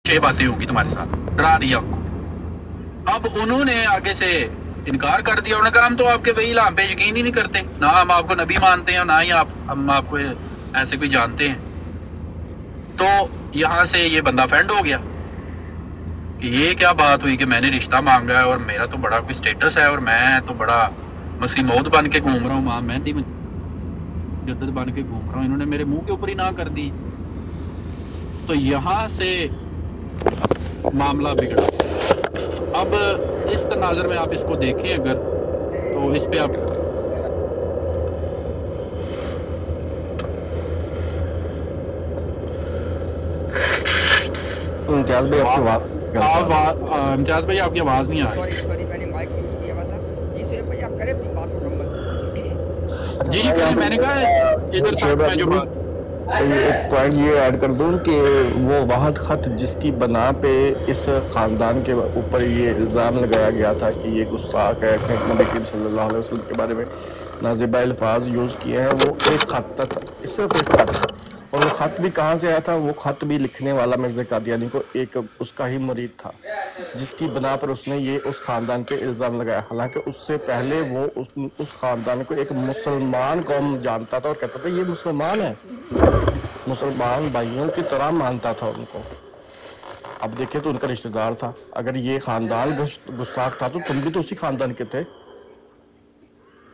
6 बातें होगी तुम्हारे साथ, डरा दिया उनको। अब उन्होंने आगे से इनकार कर दिया, उन्होंने कहा हम तो आपके वही इल्हाम पे यकीन ही नहीं करते, ना हम आपको नबी मानते हैं, ना ही हम आपको ऐसे कोई जानते हैं। तो यहाँ से ये बंदा फेंड हो गया कि ये क्या बात हुई कि मैंने रिश्ता मांगा है और मेरा तो बड़ा कोई स्टेटस है और मैं तो बड़ा मसीह मौद बन के घूम रहा हूँ, मां मेहंदी मुजद्दद बन के घूम रहा हूँ, इन्होंने मेरे मुंह के ऊपर ही ना कर दी। तो यहाँ से मामला बिगड़ा। अब इस तनाज़र में आप इसको देखें अगर, तो इस पे आप इम्तियाज भाई आपकी इम्तियाज भाई आपकी आवाज़ नहीं आ रही। सॉरी मैंने माइक म्यूट किया हुआ था। जी शोएब भाई आप करें अपनी बात मुकम्मल। जी मैंने कहा इधर तक मैं जो बात एक पॉइंट ये ऐड कर दूं कि वो वाहद ख़त जिसकी बना पे इस ख़ानदान के ऊपर ये इल्ज़ाम लगाया गया था कि ये गुस्ताख है, इसने नबी करीम सल्लल्लाहु अलैहि वसल्लम के बारे में नाज़िबा अल्फाज यूज़ किए हैं, वो एक ख़त था, सिर्फ एक ख़त। और वो ख़त भी कहाँ से आया था? वो ख़त भी लिखने वाला मिर्ज़ा कादियानी को एक उसका ही मुरीद था, जिसकी बना पर उसने ये उस ख़ानदान पे इल्ज़ाम लगाया। हालांकि उससे पहले वो उस ख़ानदान को एक मुसलमान कौम जानता था और कहता था ये मुसलमान है, मुसलमान भाइयों की तरह मानता था उनको। अब देखिए तो उनका रिश्तेदार था, अगर ये ख़ानदान गुस्ताख था तो तुम भी तो उसी ख़ानदान के थे।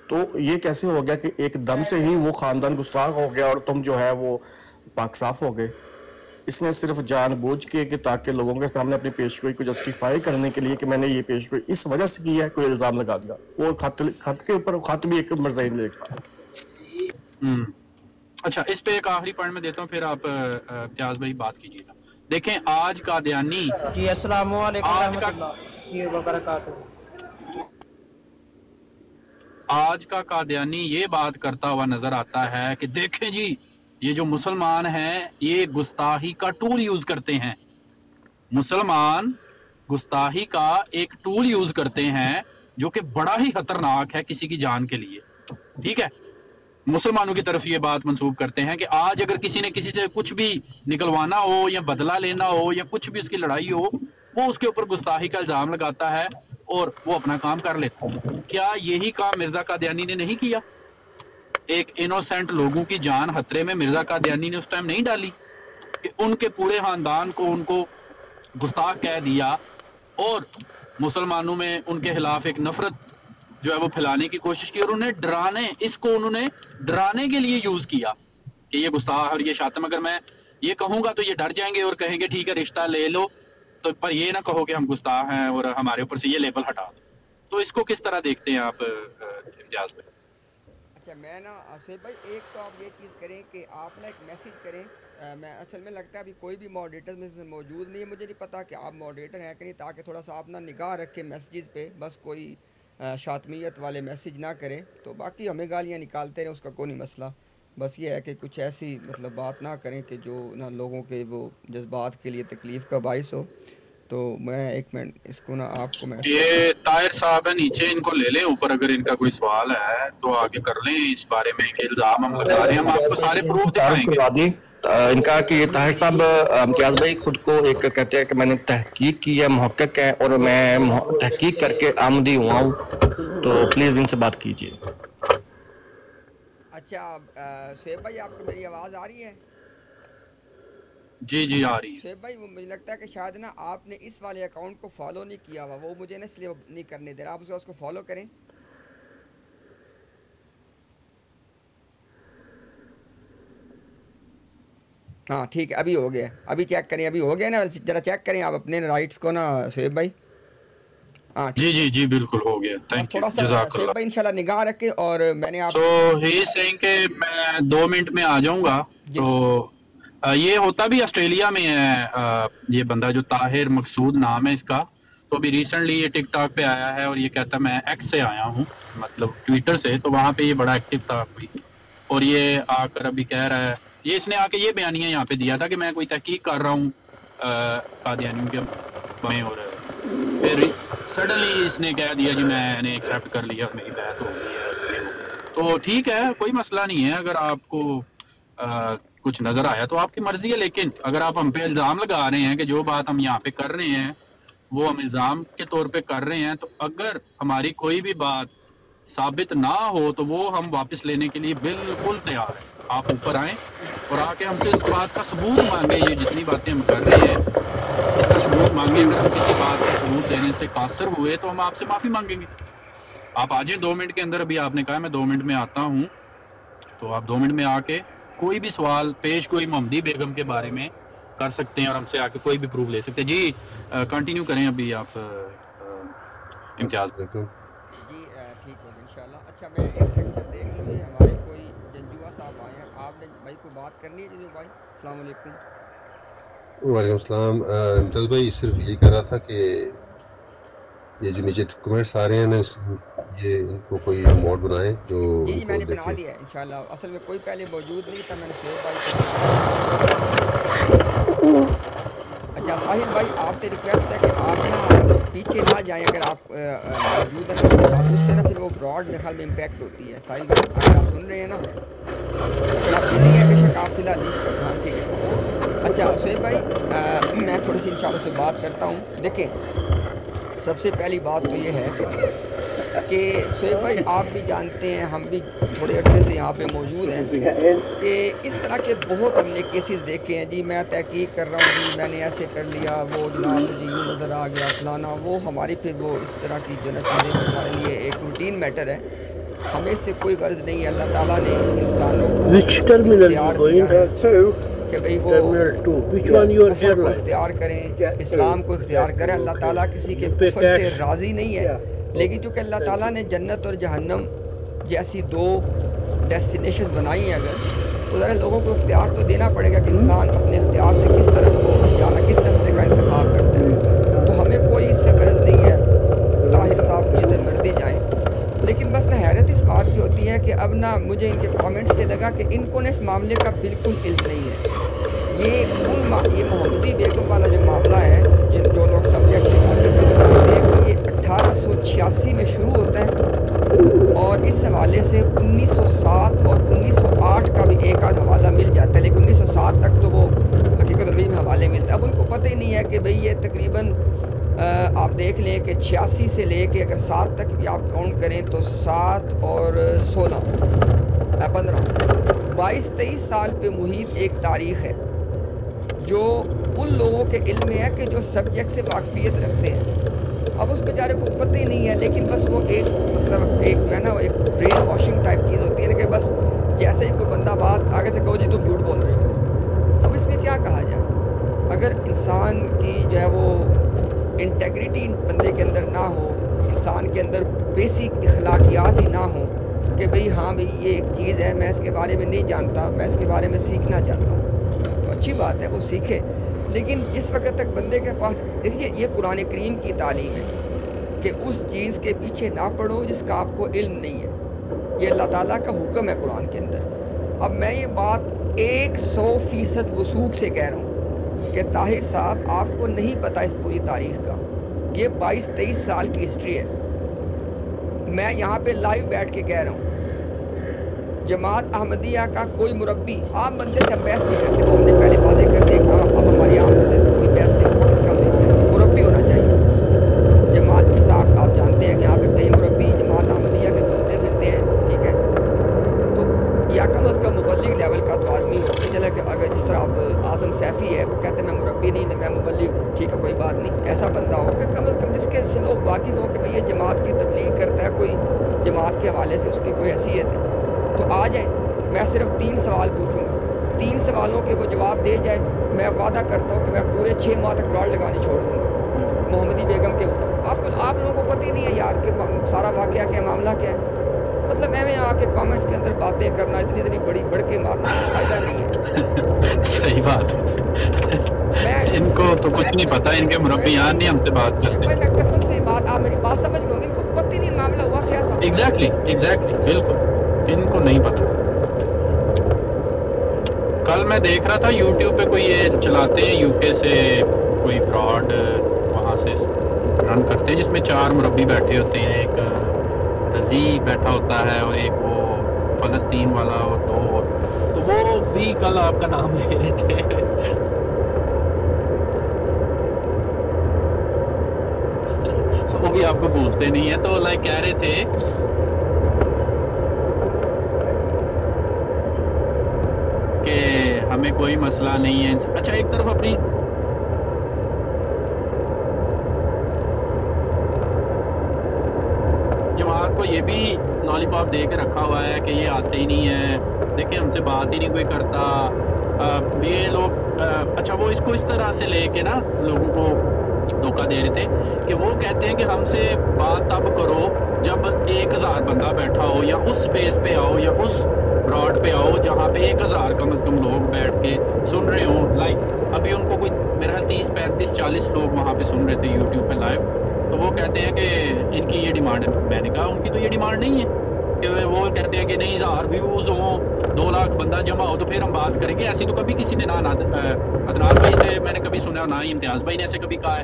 तो ये कैसे हो गया कि एकदम से ही वो ख़ानदान गुस्ताख हो गया और तुम जो है वो पाक साफ हो गए? इसने सिर्फ जानबूझ के कि ताकि लोगों के सामने अपनी पेशगोई को जस्टिफाई करने के लिए कि मैंने ये पेशगोई इस वजह से की है, कोई इल्ज़ाम लगा दिया। वो खत के ऊपर खत भी एक मर्ज़ई ने लिखा। अच्छा, इस पे एक आखिरी पॉइंट में देता हूँ, फिर आप इम्तियाज भाई बात कीजिएगा। देखें आज कादियानी जी अस्सलाम वालेकुम रहमतुल्लाहि व बरकातहू। आज का कादियानी ये बात करता हुआ नजर आता है कि देखें जी ये जो मुसलमान हैं ये गुस्ताही का टूल यूज करते हैं, मुसलमान गुस्ताही का एक टूल यूज करते हैं जो कि बड़ा ही खतरनाक है किसी की जान के लिए। ठीक है, मुसलमानों की तरफ ये बात मंसूब करते हैं कि आज अगर किसी ने किसी से कुछ भी निकलवाना हो या बदला लेना हो या कुछ भी उसकी लड़ाई हो, वो उसके ऊपर गुस्ताही का इल्जाम लगाता है और वो अपना काम कर लेता है। क्या यही काम मिर्जा कादियानी ने नहीं किया? एक इनोसेंट लोगों की जान खतरे में मिर्जा कादियानी ने उस टाइम नहीं डाली कि उनके पूरे खानदान को उनको गुस्ताख कह दिया और मुसलमानों में उनके खिलाफ एक नफरत जो है वो फैलाने की कोशिश की और उन्होंने डराने के लिए यूज किया कि ये गुस्ताख और ये शातम, अगर मैं ये कहूंगा तो ये डर जाएंगे और कहेंगे ठीक है रिश्ता ले लो, तो पर ये ना कहो कि हम गुस्ताख हैं और हमारे ऊपर से ये लेबल हटा दो। तो इसको किस तरह देखते हैं आप इम्तियाज भाई? अच्छा मैं ना शोएब भाई एक तो आप ये चीज़ करें कि आप ना एक मैसेज करें। मैं असल में लगता है अभी कोई भी मॉडरेटर में से मौजूद नहीं है, मुझे नहीं पता कि आप मॉडरेटर हैं कि नहीं, ताकि थोड़ा सा आप ना निगाह रखें मैसेजेस पे, बस कोई शातमियत वाले मैसेज ना करें। तो बाकी हमें गालियाँ निकालते रहें उसका कोई नहीं मसला, बस ये है कि कुछ ऐसी मतलब बात ना करें कि जो ना लोगों के वो जज्बात के लिए तकलीफ़ का बाइस हो। तो मैं एक मिनट इसको ना आपको मैं ये ताहिर साहब है नीचे, इनको ले लें ऊपर, अगर इनका कोई सवाल है तो आगे कर लें इस बारे में कि इल्जाम हम लगा रहे हैं, हम आपको सारे प्रूफ दिखाएंगे। इनका कि ये ताहिर साहब इम्तियाज भाई खुद को एक कहते हैं कि मैंने तहकीक की है, मुहक्किक है और मैं तहकीक करके आमदी हुआ हूँ, तो प्लीज़ इनसे बात कीजिए। अच्छा शोएब भाई आपको मेरी आवाज़ आ रही है? जी आ रही है। शोएब भाई वो मुझे लगता है कि शायद ना आपने इस वाले अकाउंट को फॉलो नहीं किया हुआ, वो मुझे ना इसलिए नहीं करने दे रहा, आप उसको फॉलो करें। हाँ ठीक है, अभी हो गया, अभी चेक करें, अभी हो गया ना, जरा चेक करें आप अपने राइट्स को ना शोएब भाई। हाँ जी बिल्कुल हो गया, थैंक यू। थोड़ा सा शोएब भाई इंशाल्लाह निगाह रखे और मैंने आप ही सेइंग कि मैं 2 मिनट में आ जाऊंगा। तो ये होता भी ऑस्ट्रेलिया में है, ये बंदा जो ताहिर मकसूद नाम है इसका, तो अभी रिसेंटली ये टिकटॉक पे आया है और ये कहता है मैं एक्स से आया हूँ, मतलब ट्विटर से, तो वहाँ पे ये बड़ा एक्टिव था कोई, और ये आकर अभी कह रहा है, ये इसने आके ये बयानिया यहाँ पे दिया था कि मैं कोई तहकीक कर रहा हूँ कादियानियों के में, और फिर सडनली इसने कह दिया जी मैंने एक्सेप्ट कर लिया, मेरी बात हो गई है। तो ठीक है, कोई मसला नहीं है, अगर आपको کچھ نظر آیا تو آپ کی مرضی ہے، لیکن اگر آپ ہم پہ الزام لگا رہے ہیں کہ جو بات ہم یہاں پہ کر رہے ہیں وہ ہم الزام کے طور پہ کر رہے ہیں، تو اگر ہماری کوئی بھی بات ثابت نہ ہو تو وہ ہم واپس لینے کے لیے بالکل تیار ہیں. آپ اوپر آئیں اور آ کے ہم سے اس بات کا ثبوت مانگیں. یہ جتنی باتیں ہم کر رہے ہیں اس کا ثبوت مانگیں. اگر ہم کسی بات کا ثبوت دینے سے قاصر ہوئے تو ہم آپ سے معافی مانگیں گے. آپ آ جائیں 2 منٹ کے اندر. ابھی آپ نے کہا میں 2 منٹ میں آتا ہوں، تو آپ 2 منٹ میں آ کے کوئی بھی سوال پیش کوئی محمدی بیگم کے بارے میں کر سکتے ہیں اور ہم سے آ کے کوئی بھی پروف لے سکتے ہیں. جی کنٹینیو کریں ابھی آپ امتیاز. جی ٹھیک ہوگا انشاءاللہ. اچھا میں ایک سیکشن دیکھ لوں. یہ ہمارے کوئی جنجوا صاحب آئے ہیں. آپ نے بھائی کو بات کرنی ہے جنجو بھائی؟ السلام علیکم. وعلیکم السلام. امتیاز بھائی صرف یہی کہہ رہا تھا کہ یہ جو نیچے کمنٹس آ رہے ہیں نا یہ ان کو کوئی موڈ بنائیں جو جی ان جی میں کو نے بنا دیکھے. دیا ہے انشاءاللہ. اصل میں کوئی پہلے موجود نہیں تھا، میں نے شعیب بھائی کو بنا. اچھا ساحل بھائی آپ سے ریکویسٹ ہے کہ آپ نا پیچھے نہ جائیں اگر آپ موجود ہیں نا میرے ساتھ. اس سے نا پھر وہ براڈ میرے خیال میں امپیکٹ ہوتی ہے. ساحل بھائی اگر آپ سن رہے ہیں نا، اگر آپ بزی ہیں بے شک آپ فی الحال لیو کر. ہاں ٹھیک ہے. اچھا شعیب بھائی میں تھوڑی سی انشاءاللہ اس پہ بات کرتا ہوں. دیکھیں سب سے پہلی بات تو یہ ہے کہ شعیب بھائی آپ بھی جانتے ہیں، ہم بھی تھوڑے عرصے سے یہاں پہ موجود ہیں، کہ اس طرح کے بہت ہم نے کیسز دیکھے ہیں. جی میں تحقیق کر رہا ہوں، جی میں نے ایسے کر لیا، وہ جناب مجھے یوں نظر آ گیا فلانا. وہ ہماری پھر وہ اس طرح کی جو نا چیزیں وہ ہمارے لیے ایک روٹین میٹر ہے. ہمیں اس سے کوئی غرض نہیں ہے. اللہ تعالیٰ نے انسانوں کو اختیار دیا ہے کہ بھئی وہ کفر کو اختیار کریں، اسلام کو اختیار کریں. اللہ تعالیٰ کسی کے کفر سے راضی نہیں ہے، لیکن چونکہ اللہ تعالیٰ نے جنت اور جہنم جیسی 2 ڈیسٹینیشنز بنائی ہیں اگر، تو ذرا لوگوں کو اختیار تو دینا پڑے گا کہ انسان اپنے اختیار سے کس طرف کو جانا، کس راستے کا انتخاب کرتا ہے. تو ہمیں کوئی اس سے غرض نہیں ہے، طاہر صاحب جدھر مرضی جائیں. لیکن بس نہ حیرت اس بات کی ہوتی ہے کہ اب نہ مجھے ان کے کامنٹ سے لگا کہ ان کو نہ اس معاملے کا بالکل علم نہیں ہے. یہ محمدی بیگم والا جو معاملہ ہے، جو لوگ سبجیکٹ سے واقف ہیں وہ جانتے ہیں کہ یہ 1886 میں شروع ہوتا ہے اور اس حوالے سے 1907 اور 1908 کا بھی ایک آدھ حوالہ مل جاتا ہے، لیکن 1907 تک تو وہ حقیقت الوحی میں حوالے ملتا ہے. اب ان کو پتہ ہی نہیں ہے کہ بھئی یہ تقریباً آپ دیکھ لیں کہ 86 سے لے کے اگر 7 تک بھی آپ کاؤنٹ کریں تو 7 اور 16 15 22-23 سال پہ محیط ایک تاریخ ہے جو ان لوگوں کے علم میں ہے کہ جو سبجیکٹ سے واقفیت رکھتے ہیں. اب اس بیچارے کو پتہ ہی نہیں ہے، لیکن بس وہ ایک مطلب ایک جو ہے نا ایک برین واشنگ ٹائپ چیز ہوتی ہے نا کہ بس جیسے ہی کوئی بندہ بات آگے سے کہو جی تم جھوٹ بول رہے ہو. اب اس میں کیا کہا جائے؟ اگر انسان کی جو ہے وہ انٹیگریٹی بندے کے اندر نہ ہو، انسان کے اندر بیسک اخلاقیات ہی نہ ہوں کہ بھئی ہاں بھئی یہ ایک چیز ہے، میں اس کے بارے میں نہیں جانتا، میں اس کے بارے میں سیکھنا چاہتا ہوں، تو اچھی بات ہے وہ سیکھے. لیکن جس وقت تک بندے کے پاس دیکھیے یہ قرآن کریم کی تعلیم ہے کہ اس چیز کے پیچھے نہ پڑو جس کا آپ کو علم نہیں ہے. یہ اللہ تعالیٰ کا حکم ہے قرآن کے اندر. اب میں یہ بات 100% وثوق سے کہہ رہا ہوں کہ طاہر صاحب آپ کو نہیں پتہ اس پوری تاریخ کا. یہ 22-23 سال کی ہسٹری ہے. میں یہاں پہ لائیو بیٹھ کے کہہ رہا ہوں جماعت احمدیہ کا کوئی مربی عام بندے سے ہم بحث نہیں کرتے، وہ ہم نے پہلے واضح کر دیا. اب ہماری عام بندے سے کوئی بحث نہیں، وقت کا ضیاع ہے. مربی ہونا چاہیے جماعت جس طرح آپ جانتے ہیں کہ یہاں پہ کئی مربی جماعت احمدیہ کے گھومتے پھرتے ہیں، ٹھیک ہے، تو یا کم از کم مبلغ لیول کا تو آدمی ہو کہ چلے کہ اگر جس طرح اب اعظم سیفی ہے وہ کہتے ہیں میں مربی نہیں میں مبلغ ہوں، ٹھیک ہے کوئی بات نہیں. ایسا بندہ ہو کہ کم از کم جس کے سے لوگ واقف ہو کہ بھئی یہ جماعت کی تبلیغ کرتا ہے، کوئی جماعت کے حوالے سے اس کی کوئی حیثیت ہے. تو آ جائیں، میں صرف 3 سوال پوچھوں گا، 3 سوالوں کے وہ جواب دے جائے، میں وعدہ کرتا ہوں کہ میں پورے 6 ماہ تک براڈ لگانی چھوڑ دوں گا محمدی بیگم کے اوپر. آپ لوگوں کو پتہ ہی نہیں ہے یار کہ سارا واقعہ کیا، معاملہ کیا ہے. مطلب میں آ کے کامنٹس کے اندر باتیں کرنا، اتنی بڑی بڑھ کے مارنا کا فائدہ نہیں ہے. صحیح بات. ان کو تو کچھ نہیں پتا، ان کے مربیان نہیں ہم سے بات کرتے. میں قسم سے بات، آپ میری بات سمجھ گئے ہوں گے، ان کو پتہ ہی نہیں معاملہ ہوا کیا تھا. ایگزیکٹلی بالکل ان کو نہیں پتا. کل میں دیکھ رہا تھا یوٹیوب پہ کوئی یہ چلاتے ہیں یو کے سے کوئی براڈ وہاں سے رن کرتے ہیں جس میں 4 مربی بیٹھے ہوتے ہیں، ایک رضی بیٹھا ہوتا ہے اور ایک وہ فلسطین والا اور 2 اور. تو وہ भी कल आपका नाम ले रहे थे। वो भी आपको पूछते नहीं है, तो लाइक कह रहे थे कि हमें कोई मसला नहीं है। अच्छा, एक तरफ अपनी जमात को ये भी लॉलीपॉप दे के रखा हुआ है कि ये आते ही नहीं है, देखिए हमसे बात ही नहीं कोई करता। ये लोग अच्छा, वो इसको इस तरह से लेके ना लोगों को धोखा दे रहे थे कि वो कहते हैं कि हमसे बात तब करो जब 1000 बंदा बैठा हो, या उस स्पेस पे आओ, या उस ब्रॉड पे आओ जहाँ पे 1000 कम से कम लोग बैठ के सुन रहे हो। लाइक अभी उनको कोई मेरा ख्याल 30, 35, 40 लोग वहाँ पे सुन रहे थे यूट्यूब पे लाइव। तो वो कहते हैं कि इनकी ये डिमांड है। मैंने कहा उनकी तो ये डिमांड नहीं है, कि वो कहते हैं कि नहीं 1000 व्यूज़ हों, 2 लाख बंदा जमा हो तो फिर हम बात करेंगे। ऐसी तो कभी किसी ने ना अदनान भाई से मैंने कभी सुना, ना ही इम्तियाज़ भाई ने ऐसे कभी कहा है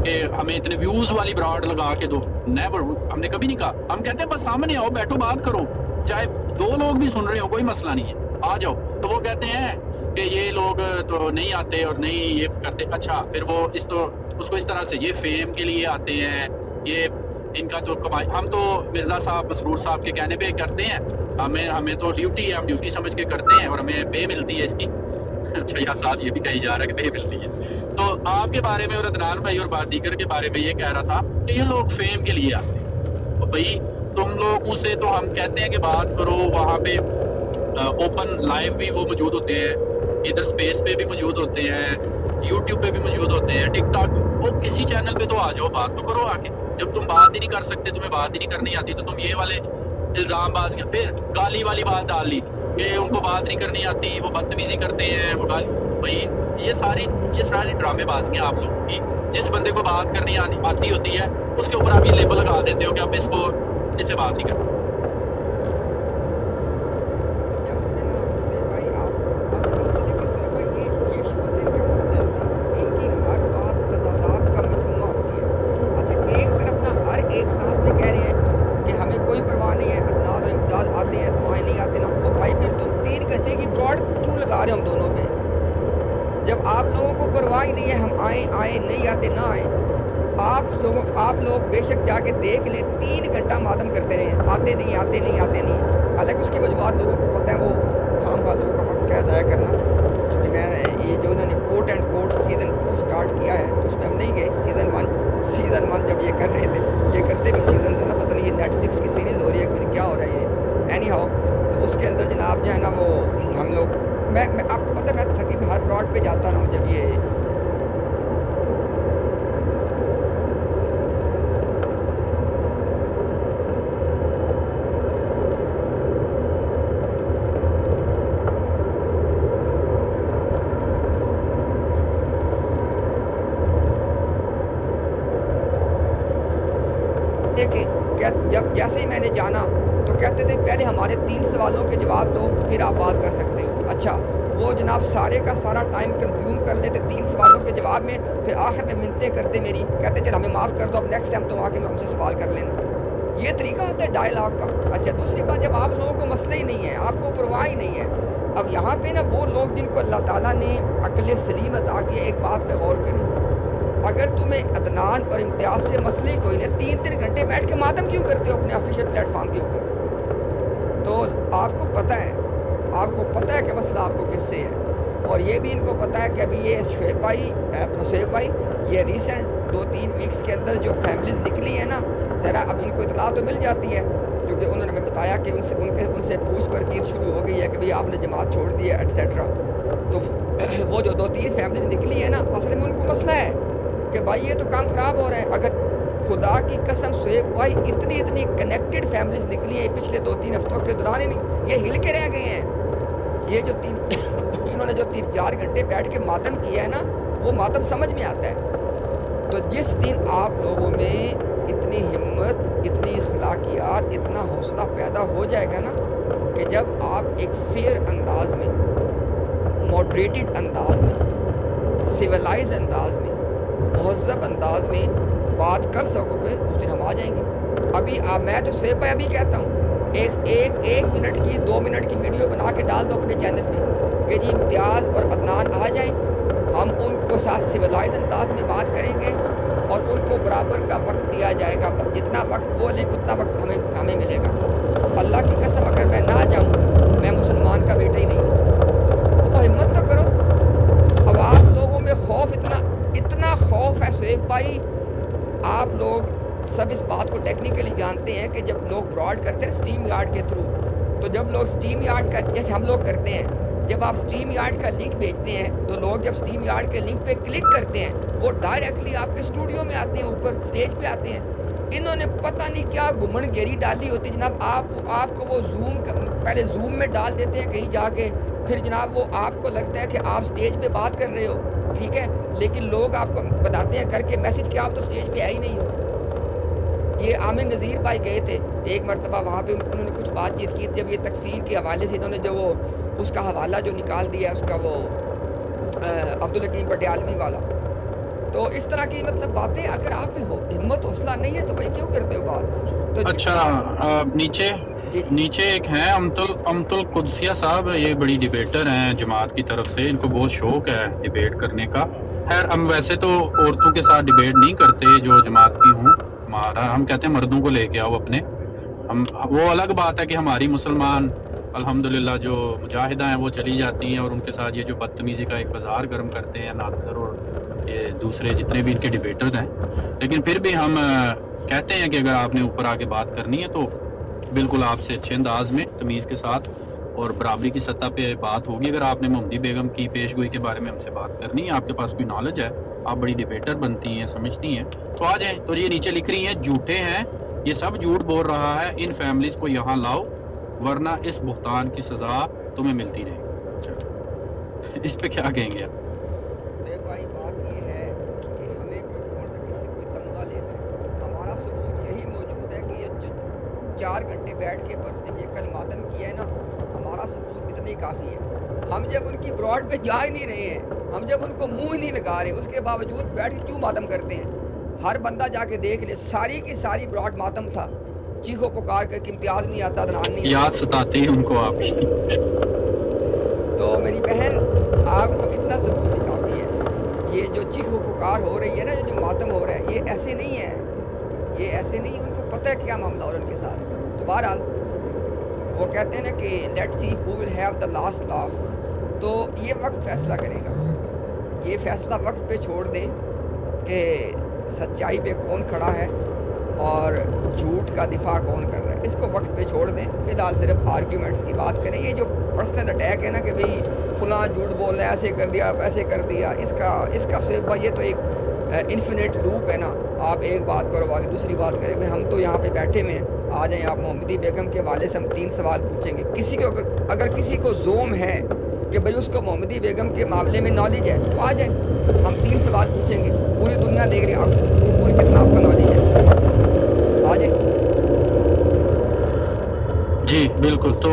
कि हमें इतने व्यूज़ वाली ब्रॉड लगा के दो। नेवर, हमने कभी नहीं कहा। हम कहते हैं बस सामने आओ, बैठो, बात करो, चाहे 2 लोग भी सुन रहे हो, कोई मसला नहीं है, आ जाओ। तो वो कहते हैं कि ये लोग तो नहीं आते और नहीं ये करते। अच्छा, फिर वो उसको इस तरह से ये फेम के लिए आते हैं, ये इनका तो कमाई। हम तो मिर्ज़ा साहब, मसरूर साहब के कहने पे करते हैं, हमें तो ड्यूटी है, हम ड्यूटी समझ के करते हैं और हमें पे मिलती है इसकी। अच्छा, यहाँ साथ ये भी कही जा रहा है कि पे मिलती है। तो आपके बारे में और अदनान भाई और दीगर के बारे में ये कह रहा था कि ये लोग फेम के लिए आते हैं। तो भाई तुम लोगों से तो हम कहते हैं कि बात करो, वहाँ पे ओपन लाइव भी वो मौजूद होते हैं, इधर स्पेस पे भी मौजूद होते हैं, यूट्यूब पे भी मौजूद होते हैं, टिकटॉक, वो किसी चैनल पे तो आ जाओ, बात तो करो आके। जब तुम बात ही नहीं कर सकते, तुम्हें बात ही नहीं करनी आती, तो तुम ये वाले इल्ज़ाम बाज के फिर गाली वाली बात डाल ली कि उनको बात नहीं करनी आती, वो बदतमीजी करते हैं, वो गाली। भाई ये सारी ड्रामेबाजियाँ आप लोगों की। जिस बंदे को बात करनी आती होती है उसके ऊपर आप ये लेबल लगा देते हो कि आप इससे बात नहीं करते। आप लोग बेशक जाके देख ले, 3 घंटा मातम करते रहे, आते नहीं। हालांकि उसकी वजूहत लोगों को पता है, वो खामखा लोगों का वक्त क्या ज़ाया करना। क्योंकि मैं ये जो उन्होंने quote and quote season 2 start किया है, तो उसमें हम नहीं गए। सीज़न 1 जब ये कर रहे थे, ये करते भी सीज़न है ना, पता नहीं ये नेटफ्लिक्स की सीरीज़ हो रही है, क्या हो रहा है ये। एनी हाउ, तो उसके अंदर जनाब जो है ना, वो हम लोग मैं आपको पता है, मैं तकरीबन हर ब्रॉड पे जाता रहा हूँ। जब ये जब जैसे ही मैंने जाना तो कहते थे पहले हमारे 3 सवालों के जवाब दो, फिर आप बात कर सकते हो। अच्छा, वो जनाब सारे का सारा टाइम कंज्यूम कर लेते 3 सवालों के जवाब में, फिर आखिर में मिन्नतें करते मेरी, कहते चल हमें माफ़ कर दो, अब नेक्स्ट टाइम तुम आके हमसे सवाल कर लेना। ये तरीका होता है डायलॉग का। अच्छा, दूसरी बात, जब आप लोगों को मसले ही नहीं है, आपको परवाह ही नहीं है। अब यहाँ पे ना वो लोग जिनको अल्लाह ताला ने अक्ल सलीम अता की, एक बात पे गौर करें। अगर तुम्हें अदनान और इम्तियाज़ से मसले ही कोई नहीं, 3-3 घंटे बैठ के मातम क्यों करते हो अपने ऑफिशियल प्लेटफॉर्म के ऊपर? तो आपको पता है कि मसला आपको किससे है। और ये भी इनको पता है कि अभी ये शुएब भाई ये रिसेंट 2-3 वीक्स के अंदर जो फैमिलीज़ निकली है ना, ज़रा अब इनको इतला तो मिल जाती है, क्योंकि उन्होंने हमें बताया कि उनसे पूछ परतीत शुरू हो गई है कि भाई आपने जमात छोड़ दी है एट्सेट्रा। तो वो जो 2-3 फैमिलीज़ निकली है ना, असल में उनको मसला है कि भाई ये तो काम ख़राब हो रहा है। अगर खुदा की कसम शुएब भाई, इतनी कनेक्टेड फैमिलीज़ निकली हैं पिछले 2-3 हफ्तों के दौरान, ये हिल के रह गए हैं। ये जो इन्होंने जो 3-4 घंटे बैठ के मातम किया है ना, वो मातम समझ में आता है। तो जिस दिन आप लोगों में इतनी हिम्मत, इतनी अखलाकियात, इतना हौसला पैदा हो जाएगा ना, कि जब आप एक फेयर अंदाज में, मॉडरेटेड अंदाज में, सिविलाइज अंदाज में, महज़ब अंदाज में बात कर सकोगे, उस दिन हम आ जाएंगे। अभी मैं तो शुएब भाई अभी कहता हूँ, एक मिनट की 2 मिनट की वीडियो बना के डाल दो अपने चैनल पे, کہ جی امتیاز اور عدنان آ جائیں، ہم ان کو ساتھ سویلائز انداز میں بات کریں گے اور ان کو برابر کا وقت دیا جائے گا، جتنا وقت وہ لیں گے اتنا وقت ہمیں ملے گا۔ اللہ کی قسم اگر میں نہ جاؤں، میں مسلمان کا بیٹا ہی نہیں ہوں۔ تو ہمت تو کرو۔ اب آپ لوگوں میں خوف اتنا خوف ہے شعیب بھائی، آپ لوگ سب اس بات کو ٹیکنیکلی جانتے ہیں کہ جب لوگ براڈ کرتے ہیں اسٹریم یارڈ کے تھرو، تو جب لوگ اسٹریم یارڈ کا جیسے ہم لوگ کرتے ہیں، جب آپ اسٹریم یارڈ کا لنک بھیجتے ہیں تو لوگ جب اسٹریم یارڈ کے لنک پہ کلک کرتے ہیں وہ ڈائریکٹلی آپ کے اسٹوڈیو میں آتے ہیں، اوپر سٹیج پہ آتے ہیں۔ انہوں نے پتہ نہیں کیا گھمن گیری ڈالی ہوتی جناب، آپ کو وہ پہلے زوم میں ڈال دیتے ہیں کہیں جا کے، پھر جناب وہ آپ کو لگتا ہے کہ آپ سٹیج پہ بات کر رہے ہو، ٹھیک ہے، لیکن لوگ آپ کو بتاتے ہیں کر کے میسج کہ آپ تو سٹیج پہ آئے ہی نہیں ہو۔ یہ عامر نذیر بھائی گئے تھے ایک مرتبہ، وہاں پہ انہوں نے کچھ بات چیت کی، جب یہ تکفیر کے حوالے سے انہوں نے جو وہ اس کا حوالہ جو نکال دیا اس کا وہ عبدالحکیم پٹیالوی والا، تو اس طرح کی مطلب باتیں اگر آپ میں ہمت حوصلہ نہیں ہے تو بھائی کیوں کرتے ہو بات؟ تو اچھا نیچے ایک ہیں امت القدسیہ صاحب، یہ بڑی ڈیبیٹر ہیں جماعت کی طرف سے، ان کو بہت شوق ہے ڈیبیٹ کرنے کا۔ خیر ہم ویسے تو عورتوں کے ساتھ ڈیبیٹ نہیں کرتے جو جماعت کی ہوں، ہم کہتے ہیں مردوں کو لے کے آؤ اپنے، وہ الگ بات ہے کہ ہماری مسلمان الحمدللہ جو مجاہدہ ہیں وہ چلی جاتی ہیں اور ان کے ساتھ یہ جو بدتمیزی کا ایک بازار گرم کرتے ہیں نادر اور یہ دوسرے جتنے بھی ان کے ڈیبیٹرز ہیں، لیکن پھر بھی ہم کہتے ہیں کہ اگر آپ نے اوپر آ کے بات کرنی ہے تو بالکل آپ سے اچھے انداز میں تمیز کے ساتھ اور برابری کی سطح پہ بات ہوگی۔ اگر آپ نے محمدی بیگم کی پیش گوئی کے بارے میں ہم سے بات کرنی ہے، آپ کے پاس کوئی نالج ہے، آپ بڑی ڈیبیٹر بنتی ہیں، سمجھتی ہیں، تو آ جائیں۔ تو یہ نیچے لکھ رہی ہیں جھوٹے ہیں، یہ سب جھوٹ بول رہا ہے، ان فیملیز کو یہاں لاؤ ورنہ اس بہتان کی سزا تمہیں ملتی رہے گی۔ اس پہ کیا کہیں گے آپ؟ بھائی بات یہ ہے کہ ہمیں کون سا کسی سے کوئی تمغہ لینا ہے، ہمارا ثبوت یہی موجود ہے کہ یہ 4 گھنٹے بیٹھ کے یہ کل ماتم کیا ہے نا، ہمارا ثبوت اتنا ہی کافی ہے۔ ہم جب ان کی براڈ پہ جا ہی نہیں رہے ہیں، ہم جب ان کو منہ ہی نہیں لگا رہے، اس کے باوجود بیٹھ کے کیوں ماتم کرتے ہیں؟ ہر بندہ جا کے دیکھ لے، ساری کی ساری براڈ ماتم تھا، چیخو پکار کر کہ امتیاز نہیں آتا، عدنان نہیں آتا، یاد ستاتی ہے ان کو آپ کی۔ تو میری بہن آپ کو اتنا ثبوت ہی کافی ہے۔ یہ جو چیخو پکار ہو رہی ہے نا، جو ماتم ہو رہا ہے، یہ ایسے نہیں ہے، یہ ایسے نہیں، ان کو پتہ ہے کیا معاملہ ہو رہا ہے ان کے ساتھ۔ تو بہرحال وہ کہتے ہیں نا کہ let see who will have the last laugh, تو یہ وقت فیصلہ کرے گا، یہ فیصلہ وقت پہ چھوڑ دیں کہ سچائی پہ کون کھڑا ہے اور جھوٹ کا دفاع کون کر رہا ہے، اس کو وقت پہ چھوڑ دیں۔ فی الحال صرف آرگیومنٹس کی بات کریں۔ یہ جو پرسنل اٹیک ہے نا کہ بھئی فلاں جھوٹ بول رہا ہے، ایسے کر دیا ویسے کر دیا، اس کا صرف بھائی یہ تو ایک انفینٹ لوپ ہے نا، آپ ایک بات کرو آگے دوسری بات کریں۔ بھائی ہم تو یہاں پہ بیٹھے ہوئے ہیں، آ جائیں آپ محمدی بیگم کے حوالے سے ہم 3 سوال پوچھیں گے۔ کسی کو اگر کسی کو زوم ہے کہ بھئی اس کو محمدی بیگم کے معاملے میں نالج ہے تو آ جائیں، ہم 3 سوال پوچھیں گے، پوری دنیا دیکھ رہی ہے آپ پوری کتنا آپ کا نالج ہے، آ جائیں۔ جی بالکل، تو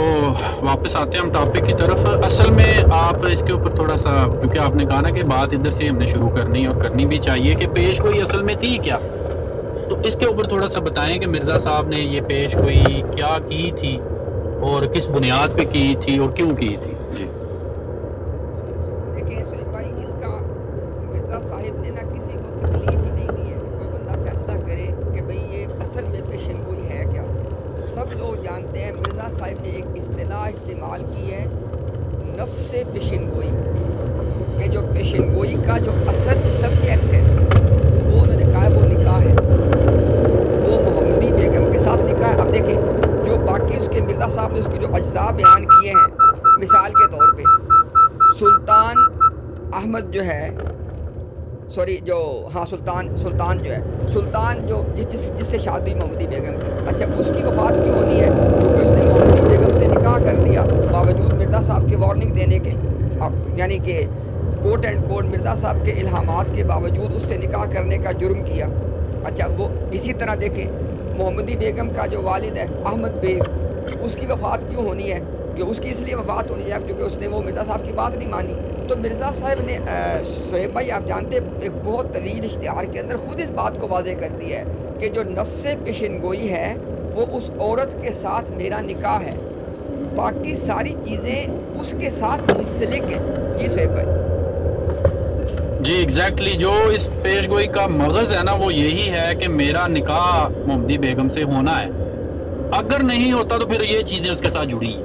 واپس آتے ہیں ہم ٹاپک کی طرف۔ اصل میں آپ اس کے اوپر تھوڑا سا، کیونکہ آپ نے کہا نا کہ بات ادھر سے ہم نے شروع کرنی اور کرنی بھی چاہیے کہ پیش گوئی اصل میں تھی کیا، تو اس کے اوپر تھوڑا سا بتائیں کہ مرزا صاحب نے یہ پیش گوئی کیا کی تھی اور کس بنیاد پہ کی تھی اور کیوں کی تھی۔ جی دیکھیں سہیب بھائی، اس کا مرزا صاحب نے نہ کسی کو تکلیف ہی نہیں دی ہے کہ کوئی بندہ فیصلہ کرے کہ بھئی یہ اصل میں پیشن گوئی ہے کیا۔ سب لوگ جانتے ہیں مرزا صاحب نے ایک اصطلاح استعمال کی ہے، نفس پیشن گوئی، کہ جو پیشن گوئی کا جو اصل سبجیکٹ ہے وہ انہوں نے کہا وہ نکاح ہے، وہ محمدی بیگم کے ساتھ نکاح ہے۔ اب دیکھیں جو باقی اس کے مرزا صاحب نے اس کے جو اجزاء بیان کیے ہیں، مثال کے طور پہ سلطان احمد جو ہے، سوری جو ہاں سلطان جو ہے، سلطان جو جس سے شادی محمدی بیگم کی، اچھا اس کی وفات کیوں ہونی ہے؟ کیونکہ اس نے محمدی بیگم سے نکاح کر لیا باوجود مرزا صاحب کے وارننگ دینے کے، یعنی کہ کوٹ اینڈ کوٹ مرزا صاحب کے الہامات کے باوجود اس سے نکاح کرنے کا جرم کیا۔ اچھا وہ اسی طرح دیکھیں محمدی بیگم کا جو والد ہے احمد بیگ، اس کی وفات کیوں ہونی ہے؟ کہ اس کی اس لیے وفات ہونی ہے کیونکہ اس نے وہ مرزا صاحب کی بات نہیں مانی۔ تو مرزا صاحب نے سہیب بھائی آپ جانتے ایک بہت طویل اشتہار کے اندر خود اس بات کو واضح کر دیا ہے کہ جو نفس پیشن گوئی ہے وہ اس عورت کے ساتھ میرا نکاح ہے، باقی ساری چیزیں اس کے ساتھ منسلک ہیں. جی صاحب بھائی. جی ایگزیکٹلی جو اس پیش گوئی کا مغز ہے نا وہ یہی ہے کہ میرا نکاح محمدی بیگم سے ہونا ہے. اگر نہیں ہوتا تو پھر یہ چیزیں اس کے ساتھ جڑی ہیں.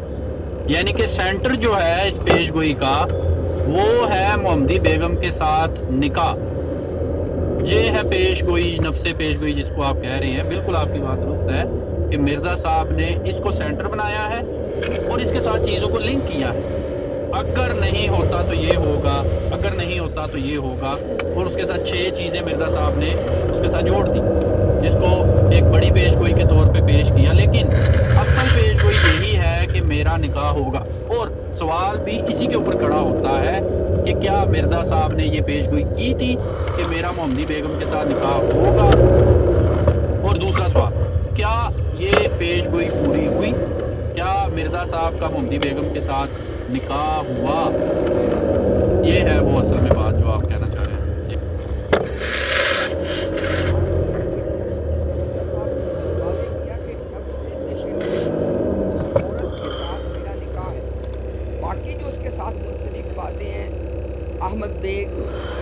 یعنی کہ سینٹر جو ہے اس پیش گوئی کا وہ ہے محمدی بیگم کے ساتھ نکاح. یہ ہے پیش گوئی، نفس پیش گوئی جس کو آپ کہہ رہے ہیں. بالکل آپ کی بات درست ہے کہ مرزا صاحب نے اس کو سینٹر بنایا ہے اور اس کے ساتھ چیزوں کو لنک کیا ہے. اگر نہیں ہوتا تو یہ ہوگا، اگر نہیں ہوتا تو یہ ہوگا، اور اس کے ساتھ 6 چیزیں مرزا صاحب نے اس کے ساتھ جوڑ دی جس کو ایک بڑی پیش گوئی کے طور پہ پیش کیا. لیکن اصل پیش گوئی یہی ہے کہ میرا نکاح ہوگا. اور سوال بھی اسی کے اوپر کھڑا ہوتا ہے کہ کیا مرزا صاحب نے یہ پیش گوئی کی تھی کہ میرا محمدی بیگم کے ساتھ نکاح ہوگا. اور دوسرا سوال، کیا یہ پیش گوئی پوری ہوئی؟ کیا مرزا صاحب کا محمدی بیگم کے ساتھ نکاح ہوا؟ یہ ہے وہ اصل میں بات جو آپ کہنا چاہ رہے ہیں. باقی جو اس کے ساتھ منسلک باتیں ہیں احمد بیگ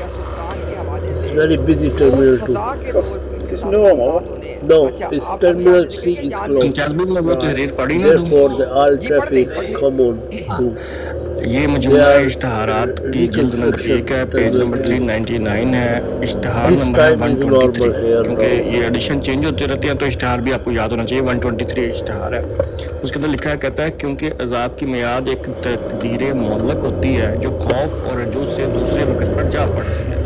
یا سلطان کے حوالے سے very busy terminal 2. سزا کے طور پر ان کے ساتھ No, بات ہونے ہیں. no, اچھا it's آپ terminal ابھی 3 is closed. پڑھی نا Therefore, the all traffic come on to. یہ مجموعہ اشتہارات کی جلد نمبر 1 ہے، پیج نمبر 399 ہے، اشتہار نمبر ہے 123. کیونکہ یہ ایڈیشن چینج ہوتے رہتے ہیں تو اشتہار بھی آپ کو یاد ہونا چاہیے. 123 اشتہار ہے. اس کے اندر لکھا ہے، کہتا ہے کیونکہ عذاب کی میعاد ایک تقدیر معلق ہوتی ہے جو خوف اور رجوع سے دوسرے وقت پر جا پڑتی ہے،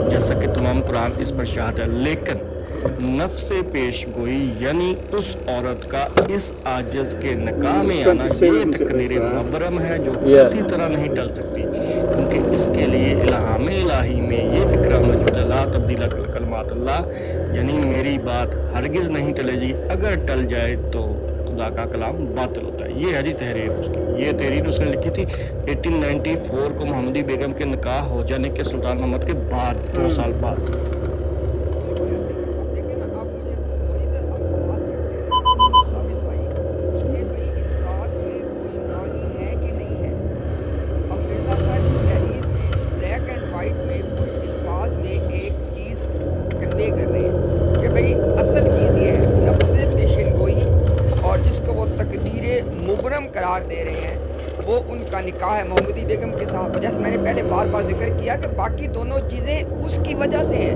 جیسا کہ تمام قرآن اس پر شاہد ہے. لیکن نفس پیش گوئی یعنی اس عورت کا اس عاجز کے نکاح میں آنا یہ تقدیر مبرم ہے جو کسی طرح نہیں ٹل سکتی، کیونکہ اس کے لیے الہام الہی میں یہ فکرہ موجود ہے، لا تبدیل کلمات اللہ، یعنی میری بات ہرگز نہیں ٹلے گی، اگر ٹل جائے تو خدا کا کلام باطل ہوتا ہے. یہ ہے جی تحریر اس کی. یہ تحریر اس نے لکھی تھی 1894 کو محمدی بیگم کے نکاح ہو جانے کے سلطان محمد کے بعد، 2 سال بعد. دے رہے ہیں وہ ان کا نکاح ہے محمدی بیگم کے ساتھ. جیسے میں نے پہلے بار بار ذکر کیا کہ باقی دونوں چیزیں اس کی وجہ سے ہیں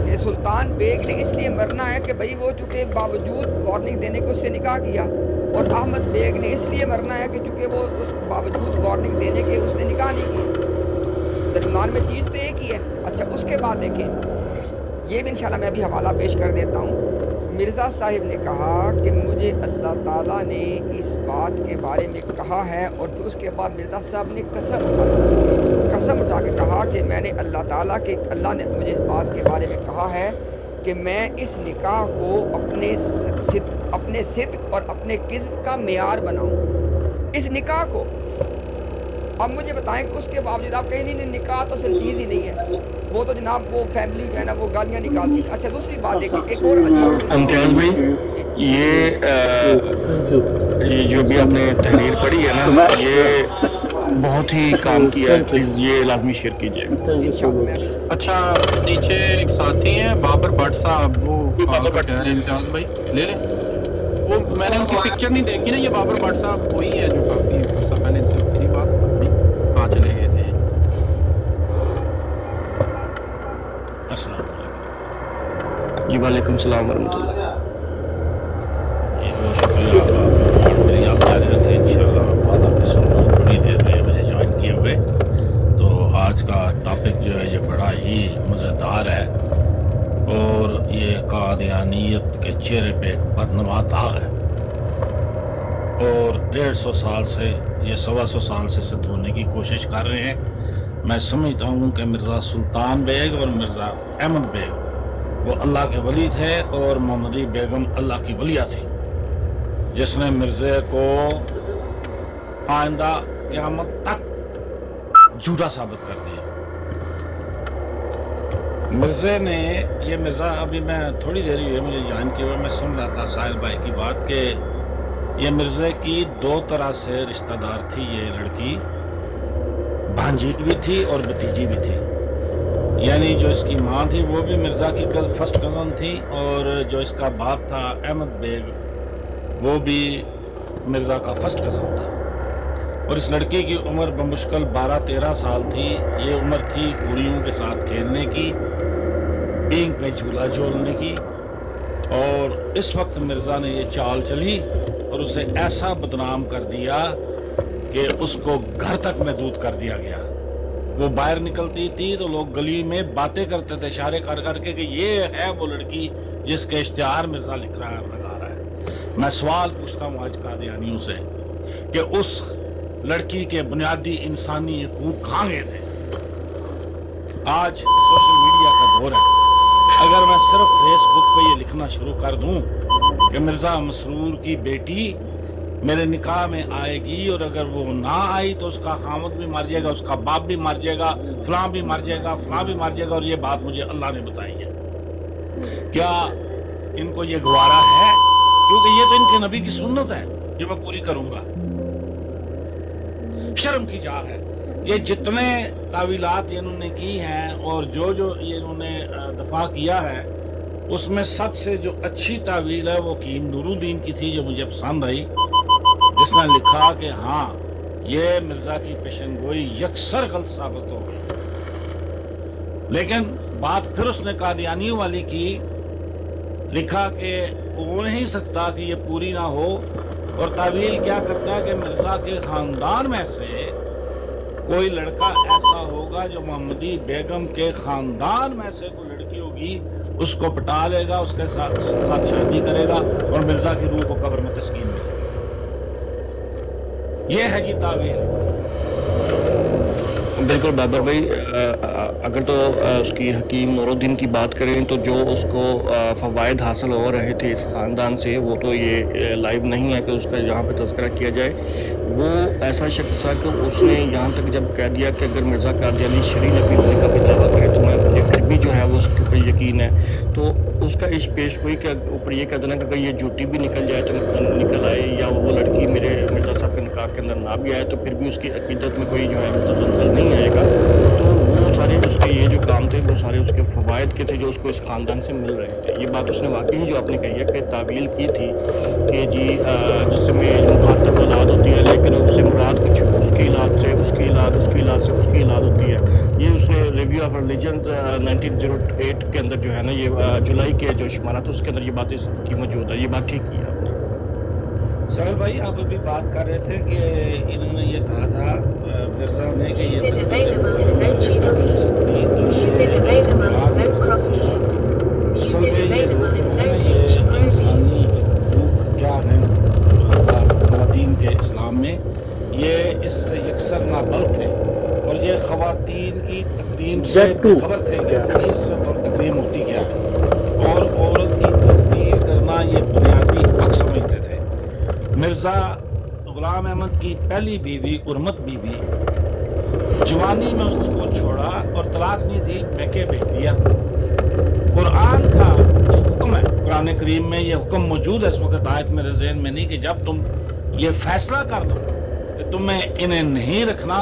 کہ سلطان بیگ نے اس لیے مرنا ہے کہ بھئی وہ چونکہ باوجود وارننگ دینے کے اس سے نکاح کیا، اور احمد بیگ نے اس لیے مرنا ہے کہ چونکہ وہ اس باوجود وارننگ دینے کے اس نے نکاح نہیں کی. درمیان میں چیز تو ایک ہی ہے. اچھا اس کے بعد دیکھیں، یہ بھی انشاءاللہ میں ابھی حوالہ پیش کر دیتا ہوں. مرزا صاحب نے کہا کہ مجھے اللہ تعالیٰ نے اس بات کے بارے میں کہا ہے، اور پھر اس کے بعد مرزا صاحب نے قسم اٹھا کے کہا کہ میں نے اللہ تعالیٰ کے اللہ نے مجھے اس بات کے بارے میں کہا ہے کہ میں اس نکاح کو اپنے صدق اور اپنے کذب کا معیار بناؤں اس نکاح کو. اب مجھے بتائیں کہ اس کے باوجود آپ کہیں نہیں نکاح تو اصل چیز ہی نہیں ہے، وہ تو جناب وہ فیملی جو ہے نا وہ گالیاں نکالتی. اچھا دوسری بات دیکھیں، ایک اور عجیب امتیاز بھائی، یہ جو بھی آپ نے تحریر پڑھی ہے نا یہ بہت ہی کام کیا ہے، پلیز یہ لازمی شیئر کیجیے. اچھا نیچے ایک ساتھی ہیں بابر بٹ صاحب، وہ امتیاز بھائی لے لیں. وہ میں نے ان کی پکچر نہیں دیکھی نا، یہ بابر بٹ صاحب وہی ہے جو کافی عرصہ پہلے ان سے میری بات کہاں چلے گئے تھے. السلام علیکم. جی وعلیکم السلام ورحمۃ اللہ. بہت شکریہ آپ میری آپ جاری رکھیں انشاءاللہ. میں بات آپ کی سن رہا ہوں، تھوڑی دیر میں مجھے جوائن کیے ہوئے. تو آج کا ٹاپک جو ہے یہ بڑا ہی مزیدار ہے، اور یہ قادیانیت کے چہرے پہ ایک بدنما داغ ہے، اور 150 سال سے یہ 125 سال سے دھونے کی کوشش کر رہے ہیں. میں سمجھتا ہوں کہ مرزا سلطان بیگ اور مرزا احمد بیگ وہ اللہ کے ولی تھے، اور محمدی بیگم اللہ کی ولیہ تھی، جس نے مرزے کو آئندہ قیامت تک جھوٹا ثابت کر دیا. مرزے نے یہ مرزا ابھی میں تھوڑی دیر ہوئی مجھے جوائن کیا ہوا، میں سن رہا تھا ساحل بھائی کی بات کہ ये मिर्ज़ा की दो तरह से रिश्तेदार थी। ये लड़की भांजी भी थी और भतीजी भी थी, यानी जो इसकी माँ थी वो भी मिर्ज़ा की फर्स्ट कज़न थी, और जो इसका बाप था अहमद बेग वो भी मिर्ज़ा का फर्स्ट कज़न था। और इस लड़की की उम्र बमुश्किल 12-13 साल थी। ये उम्र थी कुड़ियों के साथ खेलने की, पिंक में झूला झूलने की। और इस वक्त मिर्ज़ा ने ये चाल चली और उसे ऐसा बदनाम कर दिया कि उसको घर तक महदूद कर दिया गया। वो बाहर निकलती थी तो लोग गली में बातें करते थे इशारे कर करके कि ये है वो लड़की जिसके इश्तिहार मिर्ज़ा लगा रहा है। मैं सवाल पूछता हूँ आज कादियानियों से कि उस लड़की के बुनियादी इंसानी हकूक कहाँ गए थे? आज सोशल मीडिया का दौर है। अगर मैं सिर्फ फेसबुक पे ये लिखना शुरू कर दूं कि मिर्ज़ा मसरूर की बेटी मेरे निकाह में आएगी और अगर वो ना आई तो उसका खामद भी मर जाएगा, उसका बाप भी मर जाएगा, फलां भी मर जाएगा, फलां भी मर जाएगा, और ये बात मुझे अल्लाह ने बताई है, क्या इनको ये गवारा है? क्योंकि ये तो इनके नबी की सुन्नत है, ये मैं पूरी करूंगा। शर्म की जा है। ये जितने तावीलात इन्होंने की हैं और जो जो ये इन्होंने दफा किया है, उसमें सबसे जो अच्छी तावील है वो कीम नूरुद्दीन की थी, जो मुझे पसंद आई, जिसने लिखा कि हाँ ये मिर्ज़ा की पेशनगोई यकसर गलत साबित हो गई। लेकिन बात फिर उसने कादियानियों वाली की, लिखा कि हो नहीं सकता कि ये पूरी ना हो। और तावील क्या करता है कि मिर्ज़ा के ख़ानदान में से कोई लड़का ऐसा होगा जो मोहम्मदी बेगम के ख़ानदान में से कोई लड़की होगी, उसको पटा लेगा, उसके साथ शादी करेगा और मिर्ज़ा की रूह को कब्र में तस्कीन मिलेगी। ये है जी तावील। बिल्कुल बाबर भाई, अगर तो उसकी हकीम नूरुद्दीन की बात करें तो जो उसको फ़वाइद हासिल हो रहे थे इस ख़ानदान से, वो तो ये लाइव नहीं है कि उसका यहाँ पे तज़किरा किया जाए। वो ऐसा शख्स था कि उसने यहाँ तक जब कह दिया कि अगर मिर्ज़ा कादियानी शरी नबी होने का भी दावा करे तो मुझे फिर भी जो है वो उसके ऊपर यकीन है। तो उसका इस पेश हुई के ऊपर ये कह देना कि अगर ये झूठी भी निकल जाए तो निकल आए, या वो लड़की मेरे मिर्ज़ा साहब के निकाह के अंदर ना भी आए तो फिर भी उसकी अकीदत में कोई जो है तज़ल्ज़ुल नहीं आएगा। तो वो सारे उसके ये जो काम थे वो सारे उसके फ़वाइद के थे जो उसको इस ख़ानदान से मिल रहे थे। ये बात उसने वाकई जो आपने कही है कि तावील की थी कि जी जिसमें मुखातब औलाद होती है, लेकिन उससे मुराद कुछ उसकी औलाद से उसकी औलाद उसकी औलाद से उसकी औलाद होती है। ये उसने रिव्यू ऑफ रिलीजन 1908 के अंदर जो है ना, ये जुलाई के जो शुमारात उसके अंदर ये बात की मौजूद है। ये बात ठीक की आपने। सहल भाई, आप अभी बात कर रहे थे कि इन्होंने ये कहा था मिर्ज़ा ने कि ये असल में ये इंसानी हकूक़ क्या हैं ख़वातीन के इस्लाम में, ये इससे यकसर नाबल थे। और ये ख़वातीन की तकरीम से खबर थे कि इज़्ज़त और तकरीम होती क्या है, और औरत की तस्दीर करना ये बुनियादी हक़ समझते थे। मिर्ज़ा ग़ुलाम अहमद की पहली बीवी उर्मत बीबी जवानी में उसको छोड़ा और तलाक नहीं दी, मैके भेज दिया। कुरान का ये हुक्म है, कुरान करीम में ये हुक्म मौजूद है, इस वक्त आयत मेरे ज़हन में नहीं, कि जब तुम ये फैसला कर लो कि तुम्हें इन्हें नहीं रखना,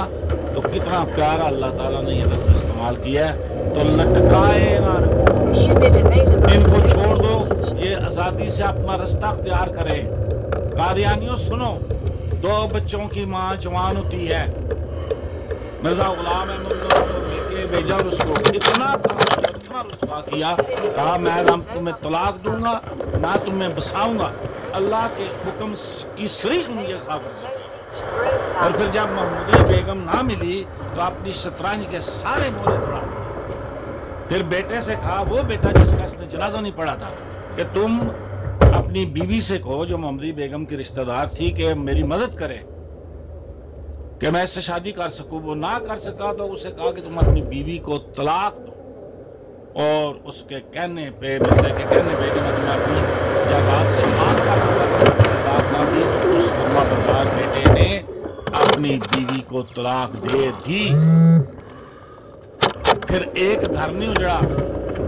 तो कितना प्यारा अल्लाह ताला ने ये लफ्ज़ इस्तेमाल किया है, तो लटकाए ना रखो, इनको छोड़ दो, ये आज़ादी से अपना रास्ता अख्तियार करें। कादियानियों सुनो, 2 बच्चों की माँ जवान होती है। मिर्ज़ा ग़ुलाम अहमद को लेके भेजा, उसको इतना रुस्वा किया, कहा मैं तुम्हें तलाक दूंगा, मैं तुम्हें बसाऊंगा, अल्लाह के हुक्म की सरी उंगलियां खाबर सकी। और फिर जब महमूदी बेगम ना मिली तो अपनी शतरंज के सारे मोहरे तोड़ा। फिर बेटे से कहा, वो बेटा जिसका इसने जनाजा नहीं पढ़ा था, कि तुम अपनी बीवी से कहो जो महमूदी बेगम की रिश्तेदार थी कि मेरी मदद करे कि मैं इससे शादी कर सकूं। वो ना कर सका तो उसे कहा कि तुम अपनी बीवी को तलाक दो, और उसके कहने पे, मिर्ज़ा के कहने पे कि मैं तुम्हें अपनी जायदाद से मांग कर दूंगा, तलाक ना दी तो उस फर्माबरदार बेटे ने अपनी बीवी को तलाक दे दी। फिर एक घर नहीं उजड़ा,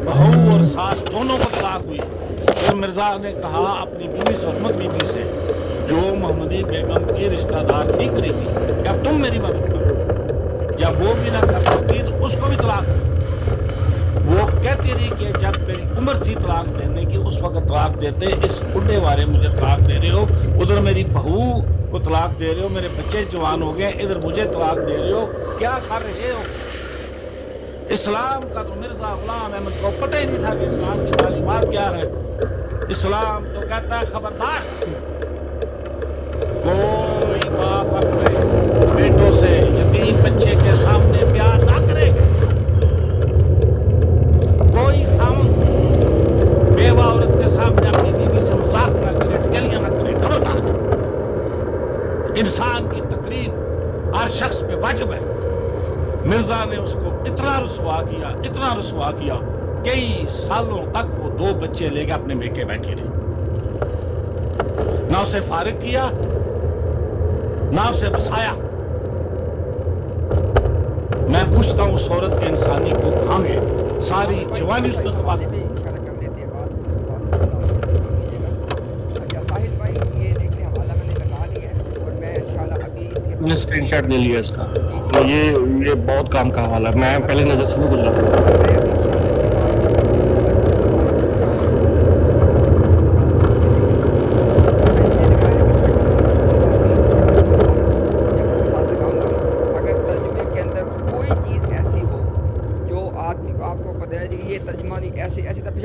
बहू और सास दोनों को तलाक हुई। फिर मिर्ज़ा ने कहा अपनी बीवी से, उर्मत बीबी से, जो मोहम्मदी बेगम की रिश्तेदार थी करीबी, या तुम मेरी मदद करो, या वो भी ना कर सकी तो उसको भी तलाक दो। वो कहती रही कि जब मेरी उम्र थी तलाक देने की उस वक्त तलाक देते, इस बुढ़े वाले मुझे तलाक दे रहे हो, उधर मेरी बहू को तलाक दे रहे हो, मेरे बच्चे जवान हो गए, इधर मुझे तलाक दे रहे हो, क्या कर रहे हो? इस्लाम का तो मिर्जा गुलाम अहमद को पता ही नहीं था कि इस्लाम की तालीमात क्या है। इस्लाम तो कहता है खबरदार, कोई बाप अपने बेटों से यतीम बच्चे के सामने प्यार ना करे, कोई हम बेवा औरत के सामने अपनी बीवी से मजाक ना करे, टकलियां ना करे, खबरदार। इंसान की तकरीर हर शख्स पे वाजिब है। मिर्जा ने उसको इतना रुसवा किया, कई सालों तक वो 2 बच्चे लेके अपने मेके बैठी रही, ना उसे फारिग किया ना उसे बसाया। मैं पूछता हूँ उस औरत के इंसानी को खांगे सारी जवानी उसने दबा दी। मैंने स्क्रीनशॉट ले लिया इसका, तो ये बहुत काम का हवाला है। मैं पहले नज़र से नहीं गुजरा था।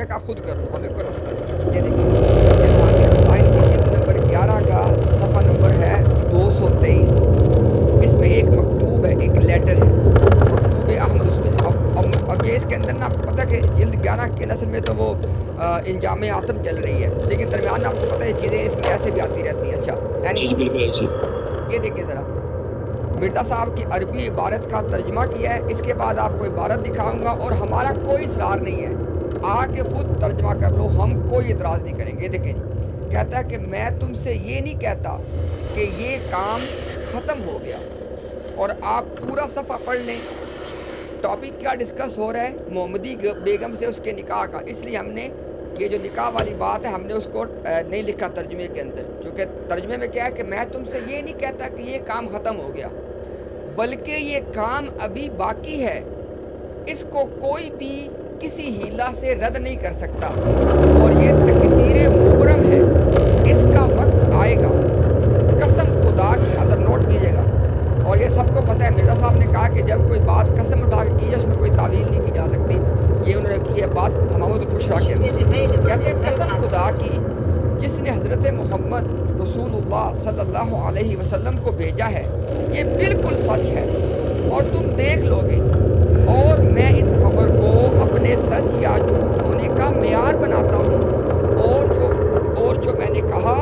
आप खुद कर लो, हमें कोई मसला नहीं। ये देखिए, ये लाइन की जिल्द नंबर 11 का सफ़ा नंबर है 223। इसमें एक मकतूब है, एक लेटर है, मकतूब अहमद उसमें। अब ये इसके अंदर ना आपको पता है कि जिल्द 11 के नस्ल में तो वो इंजाम आतम चल रही है, लेकिन दरमियान में आपको पता है चीज़ें इसमें ऐसे भी आती रहती हैं। अच्छा, बिल्कुल ऐसे। ये देखिए ज़रा, मिर्ज़ा साहब की अरबी इबारत का तर्जुमा किया है। इसके बाद आपको इबारत दिखाऊंगा और हमारा कोई इसरार नहीं है, आके खुद तर्जमा कर लो, हम कोई इतराज़ नहीं करेंगे। देखें जी, कहता है कि मैं तुमसे ये नहीं कहता कि ये काम ख़त्म हो गया, और आप पूरा सफ़ा पढ़ लें। टॉपिक क्या डिस्कस हो रहा है? मोहम्मदी बेगम से उसके निकाह का। इसलिए हमने ये जो निकाह वाली बात है हमने उसको नहीं लिखा तर्जुमे के अंदर, क्योंकि तर्जुमे में क्या है कि मैं तुमसे ये नहीं कहता कि ये काम ख़त्म हो गया, बल्कि ये काम अभी बाकी है, इसको कोई भी किसी हीला से रद्द नहीं कर सकता, और ये तकदीर मुबरम है, इसका वक्त आएगा, कसम खुदा की। अगर नोट कीजिएगा, और ये सबको पता है, मिर्ज़ा साहब ने कहा कि जब कोई बात कसम उठा के की जाए उसमें कोई तावील नहीं की जा सकती। ये उन्होंने की है बात महमूद बुशरा के अंदर। कहते हैं कसम खुदा की जिसने हज़रत मोहम्मद रसूलुल्लाह सल्लल्लाहु अलैहि वसल्लम को भेजा है, ये बिल्कुल सच है और तुम देख लोगे, और मैं इस खबर को अपने सच या झूठ होने का मेयार बनाता हूँ, और जो मैंने कहा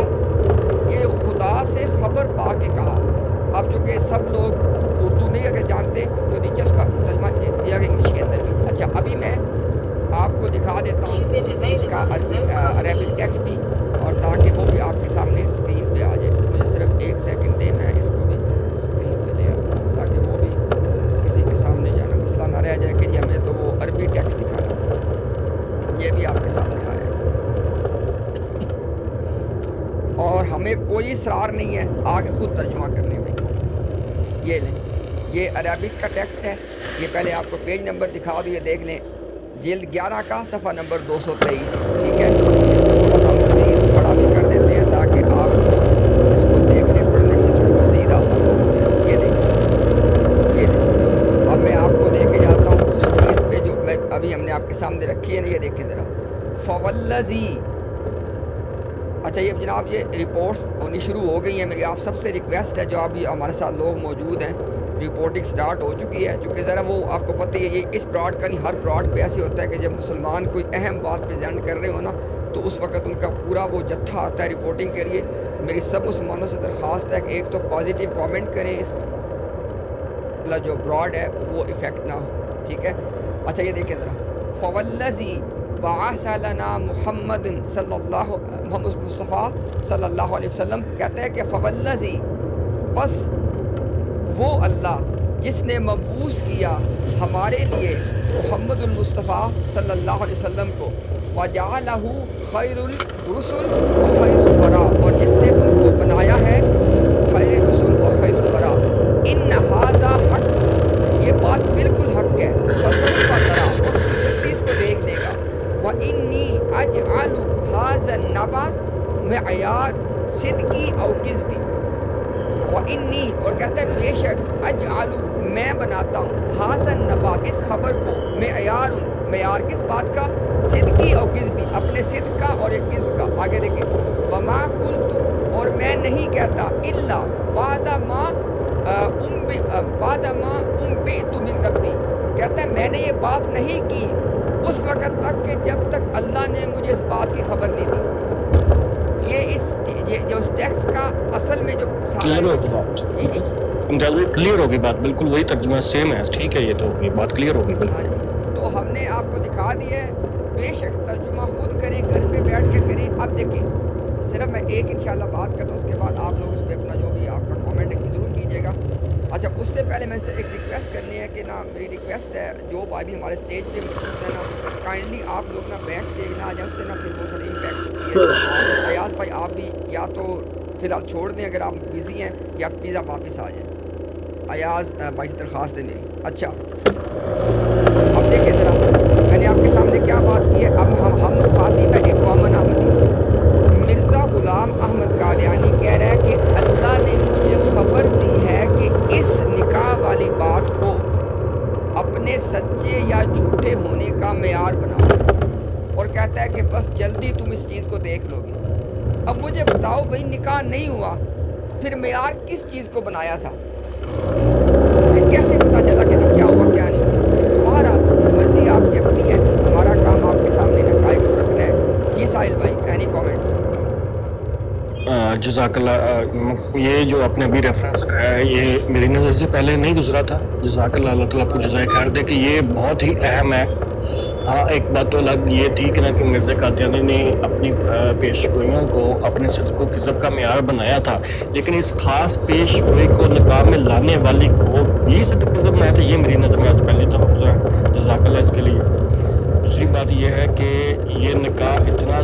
ये खुदा से खबर पा के कहा। अब जो कि सब लोग उर्दू नहीं अगर जानते तो नीचे उसका तर्जुमा दिया गया इंग्लिश के अंदर भी। अच्छा, अभी मैं आपको दिखा देता हूँ इसका अरेबिक टेक्स्ट भी, और ताकि वो भी आपके सामने स्क्रीन पे आ जाए। मुझे सिर्फ 1 सेकंड दे, मैं इसको भी स्क्रीन पे ले आता हूँ ताकि वो भी किसी के सामने जाना मसला ना रह जाए कि जी हमें तो वो अरबी टेक्स्ट दिखाना था। ये भी आपके सामने आ रहा है, और हमें कोई इसरार नहीं है आगे खुद तर्जुमा करने में। ये लें, ये अरबिक का टेक्स्ट है। ये पहले आपको पेज नंबर दिखा दो, ये देख लें, जिल्द 11 का सफ़ा नंबर 223। ठीक है, इसको थोड़ा सा मज़ीद बड़ा भी कर देते हैं ताकि आपको इसको देखने पढ़ने में थोड़ी मज़ीद आसान हो। ये देखिए, ये लें। अब मैं आपको लेके जाता हूँ उस चीज़ पे जो मैं अभी हमने आपके सामने रखी है ना। ये देखिए ज़रा, फवल्लज़ी। अच्छा, ये जनाब ये रिपोर्ट्स होनी शुरू हो गई हैं। मेरी आप सबसे रिक्वेस्ट है, जो अभी हमारे साथ लोग मौजूद हैं, रिपोर्टिंग स्टार्ट हो चुकी है। चूँकि ज़रा वो आपको पता ही है, ये इस ब्रॉड का नहीं, हर ब्रॉड पे ऐसे होता है कि जब मुसलमान कोई अहम बात प्रेजेंट कर रहे हो ना, तो उस वक्त उनका पूरा वो जत्था आता है रिपोर्टिंग के लिए। मेरी सब मुसलमानों से दरख्वास्त है कि एक तो पॉजिटिव कमेंट करें, इस जो ब्रॉड है वो इफ़ेक्ट ना हो। ठीक है, अच्छा ये देखें ज़रा, फवल्लज़ी बाअसलना मुहम्मद मोहम्मद मुस्तफ़ा सल्लल्लाहु अलैहि वसल्लम। कहते हैं कि फवल्लज़ी, बस वो अल्लाह जिसने मबूस किया हमारे लिए मुहम्मदुल मुस्तफ़ा सल्लल्लाहु अलैहि वसल्लम को, वजअलहु खैरुल रुसुल व खैरुल वरा, और और जिसने उनको बनाया है खैर रसूल और खैरुल वरा इन हाजा हक, ये बात बिल्कुल हक है, फसौफ तरा, और तू जल्दी इसको देख लेगा। व इन्नी अजअलु हाज़ा नबा मअयार सिद्की औ किज़्बी, व इन्नी, और कहता है बेशक अजअलु, मैं बनाता हूँ, हाज़ा नबा, इस खबर को, मअयार, मयार किस बात का, सिद्की और किज़्बी, अपने सिद्क का और एक किज़्ब का। आगे देखें, वमा कुल्तु, और मैं नहीं कहता, इल्ला बादा मा उम्बितु मिन रब्बी, कहता है मैंने ये बात नहीं की उस वक़्त तक कि जब तक अल्लाह ने मुझे इस बात की खबर नहीं दी। ये जो उस टेक्स्ट का असल में जो क्लियर हो गई बात, जी जी मुमताज़ भाई क्लियर होगी बात, बिल्कुल वही तर्जुमा सेम है, ठीक है, ये तो होगी बात, क्लियर होगी बिल्कुल। हाँ जी, तो हमने आपको दिखा दिया है, बेशक तर्जुमा खुद करें, घर पे बैठ के करें। अब देखिए, सिर्फ मैं एक इंशाल्लाह बात करता हूँ, उसके बाद आप लोग उस पर अपना जो भी आपका कमेंट है ज़रूर कीजिएगा। अच्छा, उससे पहले मैं एक रिक्वेस्ट करनी है कि ना, मेरी रिक्वेस्ट है, जो भाई भी हमारे स्टेज पे मौजूद है ना, काइंडली आप लोग ना बैक स्टेज ना आ जाए, उससे ना फिर वो थोड़ी इम्पैक्ट होती है। अयाज भाई आप भी या तो फ़िलहाल छोड़ दें अगर आप बिज़ी हैं, या प्लीज़ आप वापस आ जाएँ। अयाज भाई से दरख्वास्त है मेरी। अच्छा, अब देखिए ज़रा, मैंने आपके सामने क्या बात की है। अब हम मुखातिब है एक कॉमन अहमदी से। मिर्ज़ा ग़ुलाम अहमद कादियानी कह रहा है कि अल्लाह ने मुझे ख़बर दी है कि इस निकाह वाली बात को अपने सच्चे या झूठे होने का मेयार बना, और कहता है कि बस जल्दी तुम इस चीज़ को देख लोगे। अब मुझे बताओ भाई, निकाह नहीं हुआ, फिर मेयार किस चीज़ को बनाया था? फिर कैसे पता चला कि भाई क्या हुआ क्या नहीं हुआ? तो बहरहाल मर्ज़ी आपकी अपनी है, हमारा काम आपके सामने नकाइब को रखना है। जी साहिल भाई, एनी कॉमेंट्स? जज़ाकल्लाह, ये जो आपने अभी रेफरेंस रखाया है, ये मेरी नज़र से पहले नहीं गुजरा था। जज़ाकल्लाह, अल्लाह ताला आपको जज़ाए खैर दे कि ये बहुत ही अहम है। हाँ, एक बात तो अलग ये थी कि ना कि मिर्ज़ा कादियानी ने अपनी पेशगोइयों को अपने सदक़ो किज़ब का मेयार बनाया था, लेकिन इस ख़ास पेशगोई को निकाह में लाने वाली को ये सदक़ किज़ब बनाया था, ये मेरी नज़र में आज पहली दफ़ा गुजरा है। जज़ाकल्लाह इसके लिए। दूसरी बात यह है कि ये निकाह इतना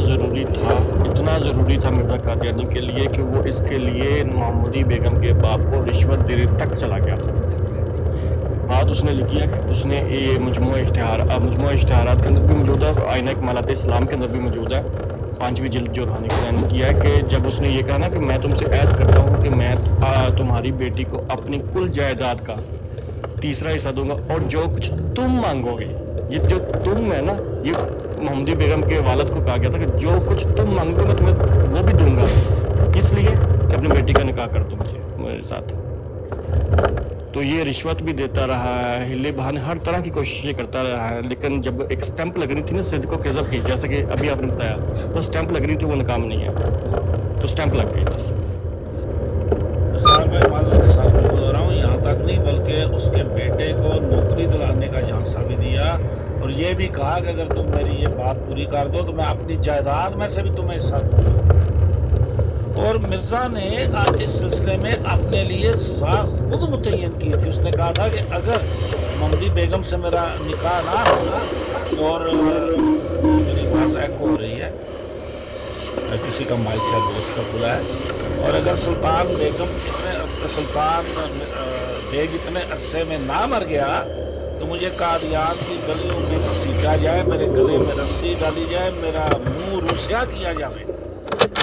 ज़रूरी था मिर्ज़ा कादियानी के लिए कि वो इसके लिए मोहम्मदी बेगम के बाप को रिश्वत देने तक चला गया था। बात उसने लिखी है कि उसने ये मजमू इश्तिहारात के अंदर भी मौजूद है, आईना कमालात इस्लाम के अंदर भी मौजूद है, 5वीं जिल्द जो रुहानी का बयान किया है कि जब उसने ये कहा ना कि मैं तुमसे ऐद करता हूँ कि मैं तुम्हारी बेटी को अपनी कुल जायदाद का 3रा हिस्सा दूंगा, और जो कुछ तुम मांगोगे, ये जो तुम है ना, ये मोहम्मदी बेगम के वालिद को कहा गया था कि जो कुछ तुम मांगोगे मैं तुम्हें वो भी दूंगा, इसलिए कि अपनी बेटी का निकाह कर दो मेरे साथ। तो ये रिश्वत भी देता रहा है, हिले बहाने हर तरह की कोशिशें करता रहा है, लेकिन जब एक स्टैंप लगनी थी ना सिद्क़ व किज़ब की, जैसे कि अभी आपने बताया, वो स्टैंप लगनी थी, वो नाकाम नहीं है, तो स्टैंप लग गई बस। साल में मालूम के साथ बोल रहा हूँ, यहाँ तक नहीं बल्कि उसके बेटे को नौकरी दिलाने का झांसा भी दिया, और ये भी कहा कि अगर तुम मेरी ये बात पूरी कर दो तो मैं अपनी जायदाद में से भी तुम्हें हिस्सा दूंगा। और मिर्ज़ा ने इस सिलसिले में अपने लिए सज़ा खुद मुतय्यन की थी। उसने कहा था कि अगर मोहम्मदी बेगम से मेरा निकाह ना होगा, और मेरी बात एको हो रही है, किसी का माइक शायद दोस्त का खुला है, और अगर सुल्तान बेग इतने अरसे में ना मर गया तो मुझे कादियान की गलियों में घसीटा जाए, मेरे गले में रस्सी डाली जाए, मेरा मुंह रूसिया किया जाए।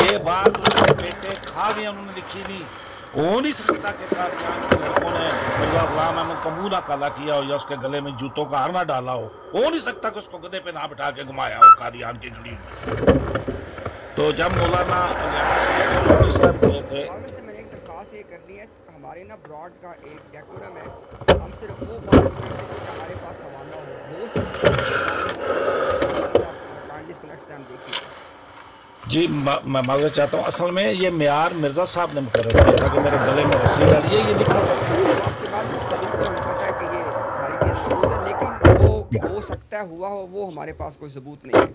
ये बात उसके बेटे खा गए, उन्होंने लिखी नहीं। हो नहीं सकता कि कादियान के लड़कों ने मिर्ज़ा ग़ुलाम अहमद का मुँह ना काला किया हो, या उसके गले में जूतों का हार ना डाला हो नहीं सकता कि उसको गधे पे ना बिठा के घुमाया हो कादियान की गली में। तो जब मौलाना साहब बोले थे, मैंने एक दरख्वास्त ये करनी है, हमारे ना ब्रॉड का एक डेकोरम है, हम सिर्फ वो बात करते हैं जिसका हमारे पास हवाला हो सकता है, इसको नेक्स्ट टाइम देखिए। जी मैं मालूम चाहता हूँ, असल में ये मेयार मिर्ज़ा साहब ने मुकर्रर किया था कि मेरे गले में रस्सी डाली है, ये लिखा हुआ आपके बाद हमें पता है कि ये सारी चीज़ सबूत है, लेकिन वो हो सकता है हुआ हो, वो हमारे पास कोई सबूत नहीं है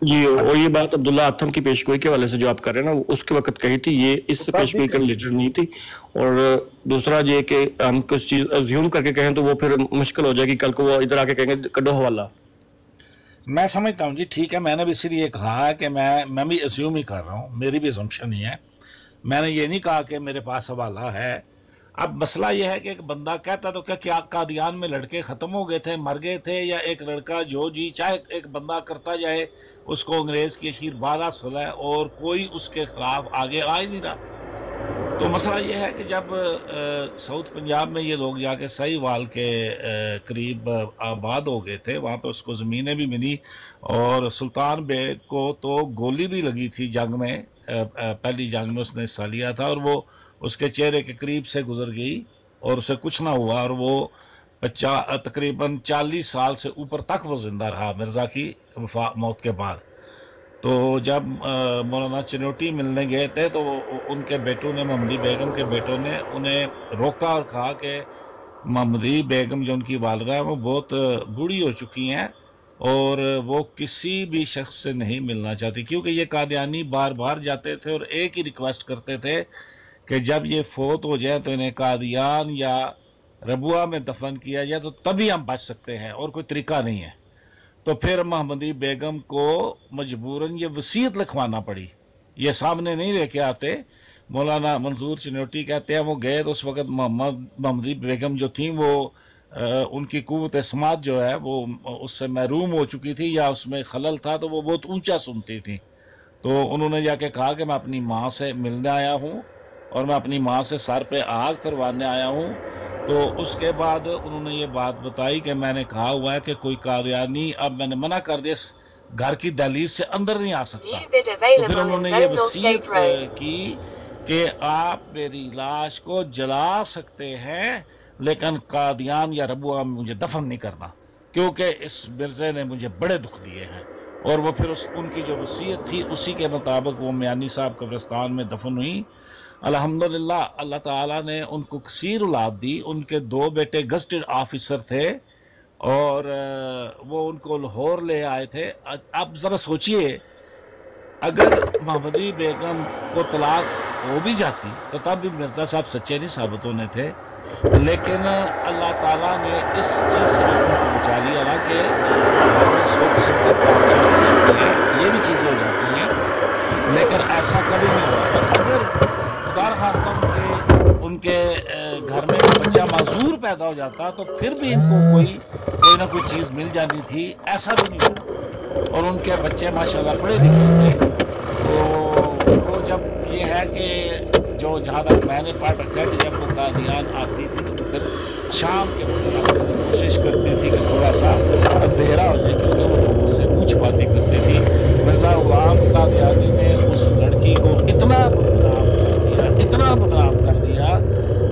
जी। और ये बात अब्दुल्ला आथम की पेशगोई के वाले से जो आप कर रहे हैं ना, उसके वक्त कही थी, ये इस पेशगोई का रिलेटेड नहीं थी। और दूसरा ये कि हम कुछ चीज़ अज्यूम करके कहें तो वो फिर मुश्किल हो जाएगी, कल को वो इधर आके कहेंगे कड्डो हवाला। मैं समझता हूँ जी, ठीक है, मैंने भी इसीलिए कहा है कि मैं भी अज्यूम ही कर रहा हूँ, मेरी भी असम्पशन ही है। मैंने ये नहीं कहा कि मेरे पास हवाला है। अब मसला ये है कि एक बंदा कहता तो क्या कादियान में लड़के ख़त्म हो गए थे, मर गए थे, या एक लड़का जो जी चाहे एक बंदा करता जाए उसको अंग्रेज़ की आशीर्वाद हासिल है और कोई उसके ख़िलाफ़ आगे आ ही नहीं रहा। तो मसला ये है कि जब साउथ पंजाब में ये लोग जाके साहिवाल के करीब आबाद हो गए थे, वहाँ पे उसको ज़मीनें भी मिली और सुल्तान बेग को तो गोली भी लगी थी जंग में, पहली जंग में उसने हिस्सा लिया था, और वो उसके चेहरे के करीब से गुजर गई और उसे कुछ ना हुआ, और वो तकरीबन 40 साल से ऊपर तक वो ज़िंदा रहा मिर्ज़ा की मौत के बाद। तो जब मौलाना चिनोटी मिलने गए थे तो उनके बेटों ने, मोहम्मदी बेगम के बेटों ने उन्हें रोका और कहा कि मोहम्मदी बेगम जो उनकी वालिदा है वो बहुत बूढ़ी हो चुकी हैं और वो किसी भी शख्स से नहीं मिलना चाहती, क्योंकि ये कादियानी बार बार जाते थे और एक ही रिक्वेस्ट करते थे कि जब ये फोत हो जाए तो इन्हें कादियान या रबुआ में दफन किया जाए, तो तभी हम बच सकते हैं और कोई तरीका नहीं है। तो फिर मोहम्मदी बेगम को मजबूरन ये वसीयत लिखवाना पड़ी, ये सामने नहीं लेके आते। मौलाना मंसूर चिनोटी कहते हैं वो गए तो उस वक़्त मोहम्मदी बेगम जो थी वो उनकी क़ुव्वत समात जो है वो उससे महरूम हो चुकी थी या उसमें खलल था, तो वो बहुत ऊंचा सुनती थी। तो उन्होंने जाके कहा कि मैं अपनी माँ से मिलने आया हूँ और मैं अपनी माँ से सर पे आग करवाने आया हूँ। तो उसके बाद उन्होंने ये बात बताई कि मैंने कहा हुआ है कि कोई कादियानी, अब मैंने मना कर दिया, घर की दहलीज से अंदर नहीं आ सकता। तो फिर उन्होंने ये वसीयत की कि आप मेरी लाश को जला सकते हैं लेकिन कादियान या रबुआ में मुझे दफन नहीं करना, क्योंकि इस मिर्ज़े ने मुझे बड़े दुख दिए हैं। और वो फिर उनकी जो वसीयत थी उसी के मुताबिक वो मियानी साहब कब्रिस्तान में दफन हुई। अल्हम्दुलिल्लाह अल्लाह ताला ने उनको कसीर औलाद दी। उनके 2 बेटे गज़टेड ऑफिसर थे और वो उनको लाहौर ले आए थे। अब ज़रा सोचिए, अगर मोहम्मदी बेगम को तलाक हो भी जाती तो तब भी मिर्ज़ा साहब सच्चे नहीं साबित होने थे, लेकिन अल्लाह ताला ने इस चीज़ से उनको बचा लिया। हालांकि ये भी चीज़ें हो जाती हैं, लेकिन ऐसा कभी नहीं हुआ। और अगर खुदा खास्ता उनके घर में बच्चा माजूर पैदा हो जाता तो फिर भी इनको कोई ना कोई चीज़ मिल जानी थी, ऐसा भी नहीं हुआ। और उनके बच्चे माशाल्लाह पढ़े लिखे थे। तो जब ये है कि जो जहाँ तक मैंने पढ़ रखा है कि जब वो कादियान आती थी तो फिर शाम के वक्त कोशिश करती थी कि थोड़ा सा अंधेरा हो जाए, क्योंकि वो लोगों से मुँह छुपाती करती थी। मिर्ज़ा ग़ुलाम कादियानी ने उस लड़की को इतना बदनाम कर दिया।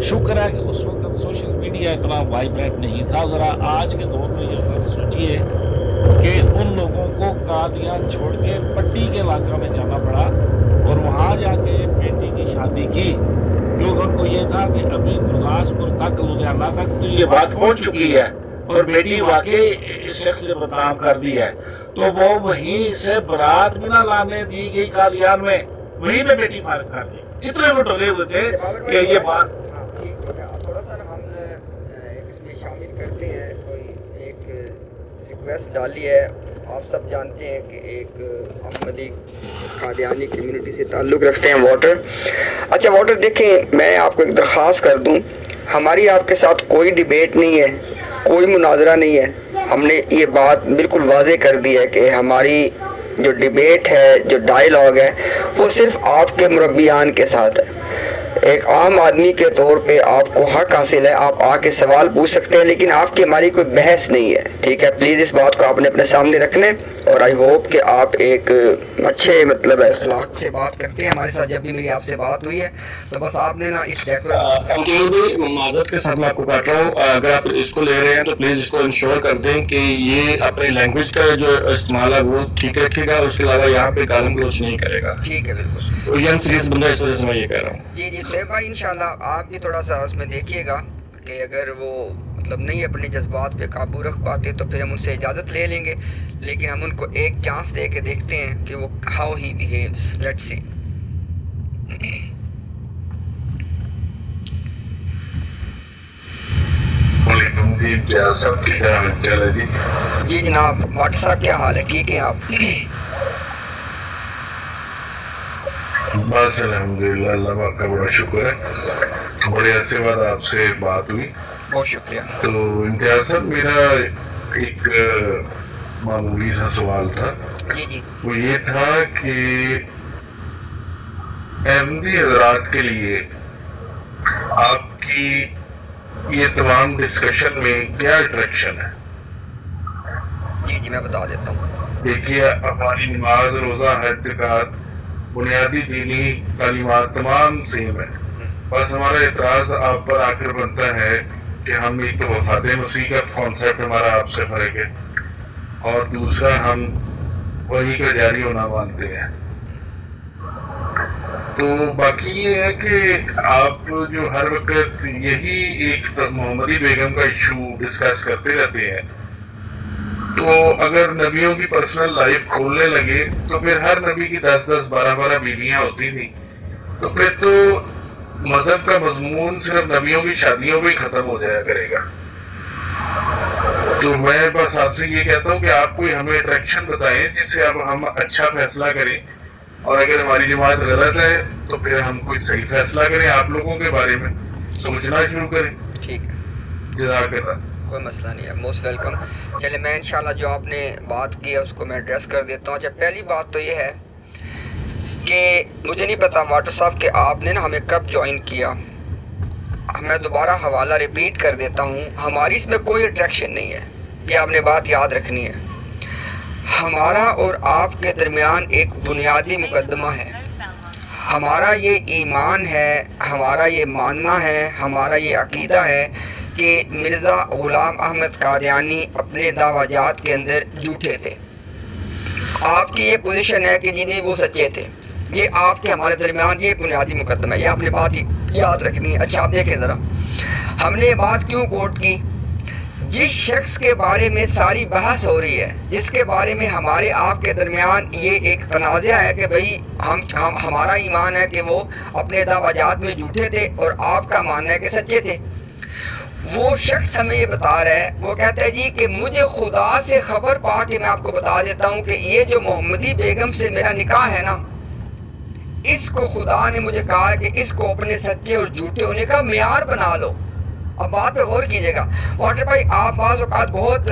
शुक्र है कि उस वक्त सोशल मीडिया इतना वाइब्रेंट नहीं था। ज़रा आज के दौर में जो सोचिए कि उन लोगों को कादियान छोड़ के पट्टी के इलाका में जाना पड़ा और वहाँ जाके बेटी की शादी की, क्योंकि उनको ये था कि अभी गुरदासपुर तक, लुधियाना तक तो ये बात पहुँच चुकी है और बेटी वाकई इस शख्स ने बदनाम कर दी है। तो वो वहीं से बारात भी ना लाने दी गई कादियान में, वहीं पे बेटी फारिग कर दी। इतने वो डरे हुए थे कि ये बात ठीक हो गया। थोड़ा सा हम इसमें शामिल करते हैं, कोई एक रिक्वेस्ट डाली है। आप सब जानते हैं कि एक अहमदी कादियानी कम्युनिटी से ताल्लुक़ रखते हैं वाटर। अच्छा वाटर, देखें मैं आपको एक दरख्वास्त कर दूं, हमारी आपके साथ कोई डिबेट नहीं है, कोई मुनाजरा नहीं है। हमने ये बात बिल्कुल वाज़े कर दी है कि हमारी जो डिबेट है, जो डायलॉग है, वो सिर्फ आपके मुरब्बियान के साथ है। एक आम आदमी के तौर पे आपको हक हासिल है, आप आके सवाल पूछ सकते हैं, लेकिन आपकी हमारी कोई बहस नहीं है, ठीक है। प्लीज़ इस बात को आपने अपने सामने रखने, और आई होप कि आप एक अच्छे मतलब अखलाक से बात करते हैं। हमारे साथ जब भी मेरी आपसे बात हुई है तो बस आपने ना इस माज़रत के साथ मैं आपको काट रहा हूँ, अगर आप इसको ले रहे हैं तो प्लीज़ इसको इंश्योर कर दें कि ये अपनी लैंग्वेज का जो इस्तेमाल है वो ठीक रखेगा, उसके अलावा यहाँ पे गालिम गलौच नहीं करेगा, ठीक है। बिल्कुल, और यंग सीरियस बंदा, इस वजह से मैं ये कह रहा हूँ। जी जी शेख भाई, इंशाल्लाह आप भी थोड़ा सा उसमें देखिएगा कि अगर वो मतलब नहीं अपने जज्बात पे काबू रख पाते तो फिर हम उनसे इजाज़त ले लेंगे, लेकिन हम उनको एक चांस दे के देखते हैं कि वो how he behaves. Let's see. जी जनाब, डॉक्टर साहब क्या हाल है, ठीक है आप? बस अल्हम्दुलिल्लाह, अल्लाह पाक का बड़ा शुक्र है, बड़े अरसे बाद आपसे बात हुई, बहुत शुक्रिया। तो इम्तियाज साहब, मेरा एक मामूली सा सवाल था। जी जी। वो ये था कि अहमदी हजरात के लिए आपकी ये तमाम डिस्कशन में क्या अट्रैक्शन है? जी जी, मैं बता देता हूँ। देखिए, हमारी नमाज, रोज़ा, हज, ज़कात, बुनियादी दीनी तालीमात तमाम सेम है, बस हमारा एतराज़ आप पर आकर बनता है कि हम एक तो वफ़ात मसीह का कॉन्सेप्ट हमारा आपसे फ़र्क है, और दूसरा हम वही का जारी होना मानते हैं। तो बाकी ये है कि आप जो हर वक्त यही एक मोहम्मदी बेगम का इशू डिस्कस करते रहते हैं, तो अगर नबियों की पर्सनल लाइफ खोलने लगे तो फिर हर नबी की 10-10, 12-12 बीवियां होती थी, तो फिर तो मजहब का मजमून सिर्फ नबियों की शादियों में ही खत्म हो जाया करेगा। तो मैं बस आपसे ये कहता हूँ कि आप कोई हमें अट्रैक्शन बताएं जिससे अब हम अच्छा फैसला करें, और अगर हमारी जमात गलत है तो फिर हम कोई सही फैसला करें, आप लोगों के बारे में सोचना शुरू करें। ठीक है, जज़ाकल्लाह। कोई मसला नहीं है, मोस्ट वेलकम। चले, मैं इंशाल्लाह जो आपने बात की है उसको मैं एड्रेस कर देता हूँ। अच्छा, पहली बात तो ये है कि मुझे नहीं पता वाटर साहब कि आपने ना हमें कब ज्वाइन किया। मैं दोबारा हवाला रिपीट कर देता हूँ, हमारी इसमें कोई अट्रैक्शन नहीं है, ये आपने बात याद रखनी है। हमारा और आपके दरमियान एक बुनियादी मुकदमा है, हमारा ये ईमान है, हमारा ये मानना है, हमारा ये अकीदा है कि मिर्ज़ा ग़ुलाम अहमद कादियानी अपने दावाजात के अंदर झूठे थे। आपकी ये पोजीशन है कि जिन्हें वो सच्चे थे। ये आपके हमारे दरमियान ये बुनियादी मुकदमा है, ये आपने बात याद रखनी है। अच्छा, आप देखें ज़रा, हमने ये बात क्यों कोट की? जिस शख्स के बारे में सारी बहस हो रही है, जिसके बारे में हमारे आपके दरमियान ये एक तनाज़ा है कि भाई हमारा ईमान है कि वो अपने दावाजात में झूठे थे और आपका मानना है कि सच्चे थे, वो शख्स हमें ये बता रहा है, वो कहता है जी कि मुझे खुदा से खबर पा के मैं आपको बता देता हूँ कि ये जो मोहम्मदी बेगम से मेरा निकाह है ना, इसको खुदा ने मुझे कहा है कि इसको अपने सच्चे और झूठे होने का मियार बना लो। अब बात पे गौर कीजिएगा वाटर भाई, आप बाज़ औक़ात बहुत